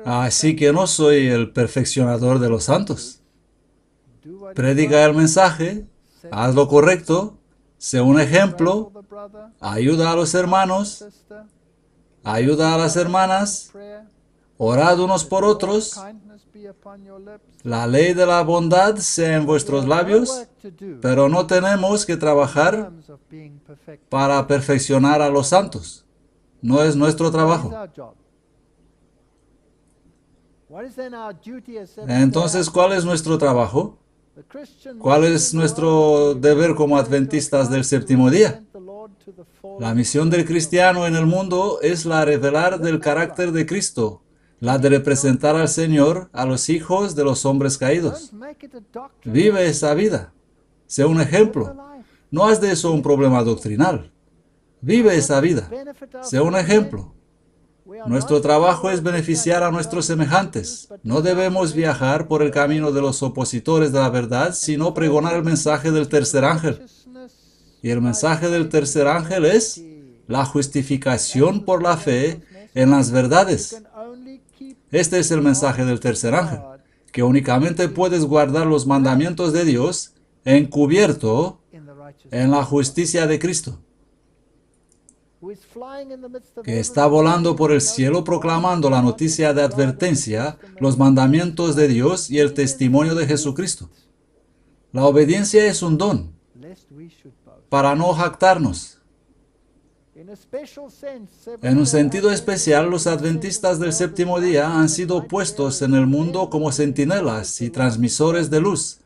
Así que no soy el perfeccionador de los santos. Predica el mensaje, haz lo correcto, sé un ejemplo, ayuda a los hermanos, ayuda a las hermanas, orad unos por otros, la ley de la bondad sea en vuestros labios, pero no tenemos que trabajar para perfeccionar a los santos. No es nuestro trabajo. Entonces, ¿cuál es nuestro trabajo? ¿Cuál es nuestro deber como adventistas del séptimo día? La misión del cristiano en el mundo es la de revelar del carácter de Cristo, la de representar al Señor a los hijos de los hombres caídos. Vive esa vida. Sé un ejemplo. No haz de eso un problema doctrinal. Vive esa vida. Sé un ejemplo. Nuestro trabajo es beneficiar a nuestros semejantes. No debemos viajar por el camino de los opositores de la verdad, sino pregonar el mensaje del tercer ángel. Y el mensaje del tercer ángel es la justificación por la fe en las verdades. Este es el mensaje del tercer ángel, que únicamente puedes guardar los mandamientos de Dios encubierto en la justicia de Cristo, que está volando por el cielo proclamando la noticia de advertencia, los mandamientos de Dios y el testimonio de Jesucristo. La obediencia es un don para no jactarnos. En un sentido especial, los adventistas del séptimo día han sido puestos en el mundo como centinelas y transmisores de luz.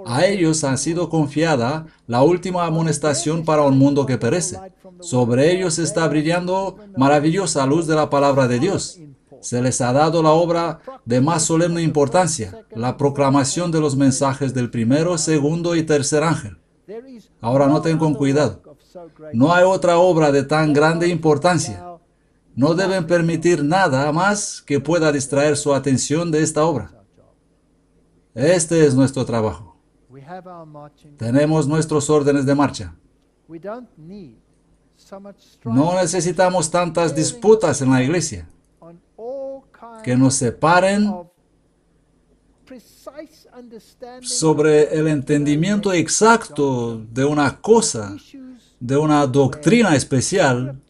A ellos ha sido confiada la última amonestación para un mundo que perece. Sobre ellos está brillando maravillosa luz de la palabra de Dios. Se les ha dado la obra de más solemne importancia, la proclamación de los mensajes del primero, segundo y tercer ángel. Ahora noten con cuidado. No hay otra obra de tan grande importancia. No deben permitir nada más que pueda distraer su atención de esta obra. Este es nuestro trabajo. Tenemos nuestros órdenes de marcha. No necesitamos tantas disputas en la iglesia que nos separen sobre el entendimiento exacto de una cosa, de una doctrina especial,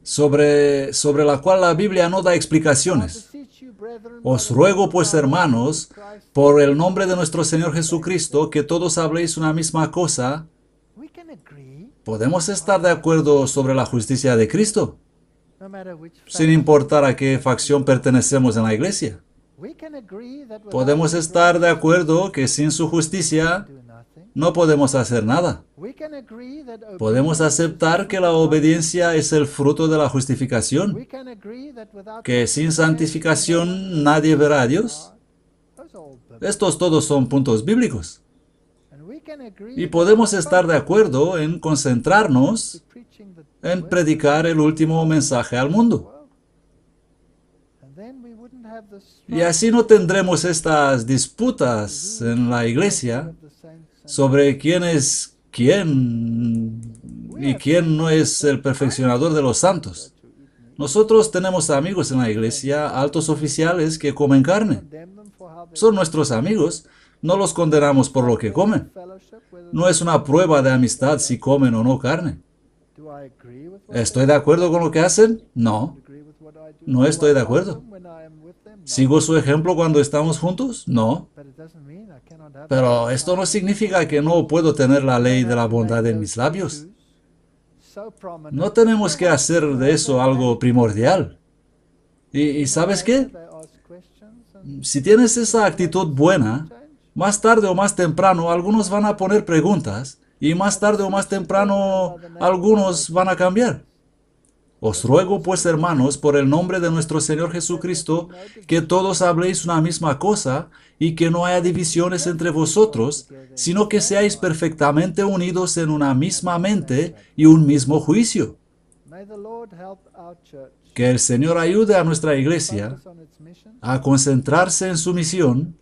sobre la cual la Biblia no da explicaciones. Os ruego, pues, hermanos, por el nombre de nuestro Señor Jesucristo, que todos habléis una misma cosa. ¿Podemos estar de acuerdo sobre la justicia de Cristo? Sin importar a qué facción pertenecemos en la iglesia. Podemos estar de acuerdo que sin su justicia no podemos hacer nada. Podemos aceptar que la obediencia es el fruto de la justificación, que sin santificación nadie verá a Dios. Estos todos son puntos bíblicos. Y podemos estar de acuerdo en concentrarnos en predicar el último mensaje al mundo. Y así no tendremos estas disputas en la iglesia sobre quién es quién y quién no es el perfeccionador de los santos. Nosotros tenemos amigos en la iglesia, altos oficiales que comen carne. Son nuestros amigos. No los condenamos por lo que comen. No es una prueba de amistad si comen o no carne. ¿Estoy de acuerdo con lo que hacen? No. No estoy de acuerdo. ¿Sigo su ejemplo cuando estamos juntos? No. Pero esto no significa que no puedo tener la ley de la bondad en mis labios. No tenemos que hacer de eso algo primordial. ¿Y sabes qué? Si tienes esa actitud buena, más tarde o más temprano algunos van a poner preguntas y más tarde o más temprano algunos van a cambiar. Os ruego, pues, hermanos, por el nombre de nuestro Señor Jesucristo, que todos habléis una misma cosa y que no haya divisiones entre vosotros, sino que seáis perfectamente unidos en una misma mente y un mismo juicio. Que el Señor ayude a nuestra iglesia a concentrarse en su misión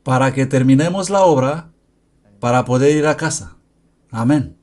para que terminemos la obra para poder ir a casa. Amén.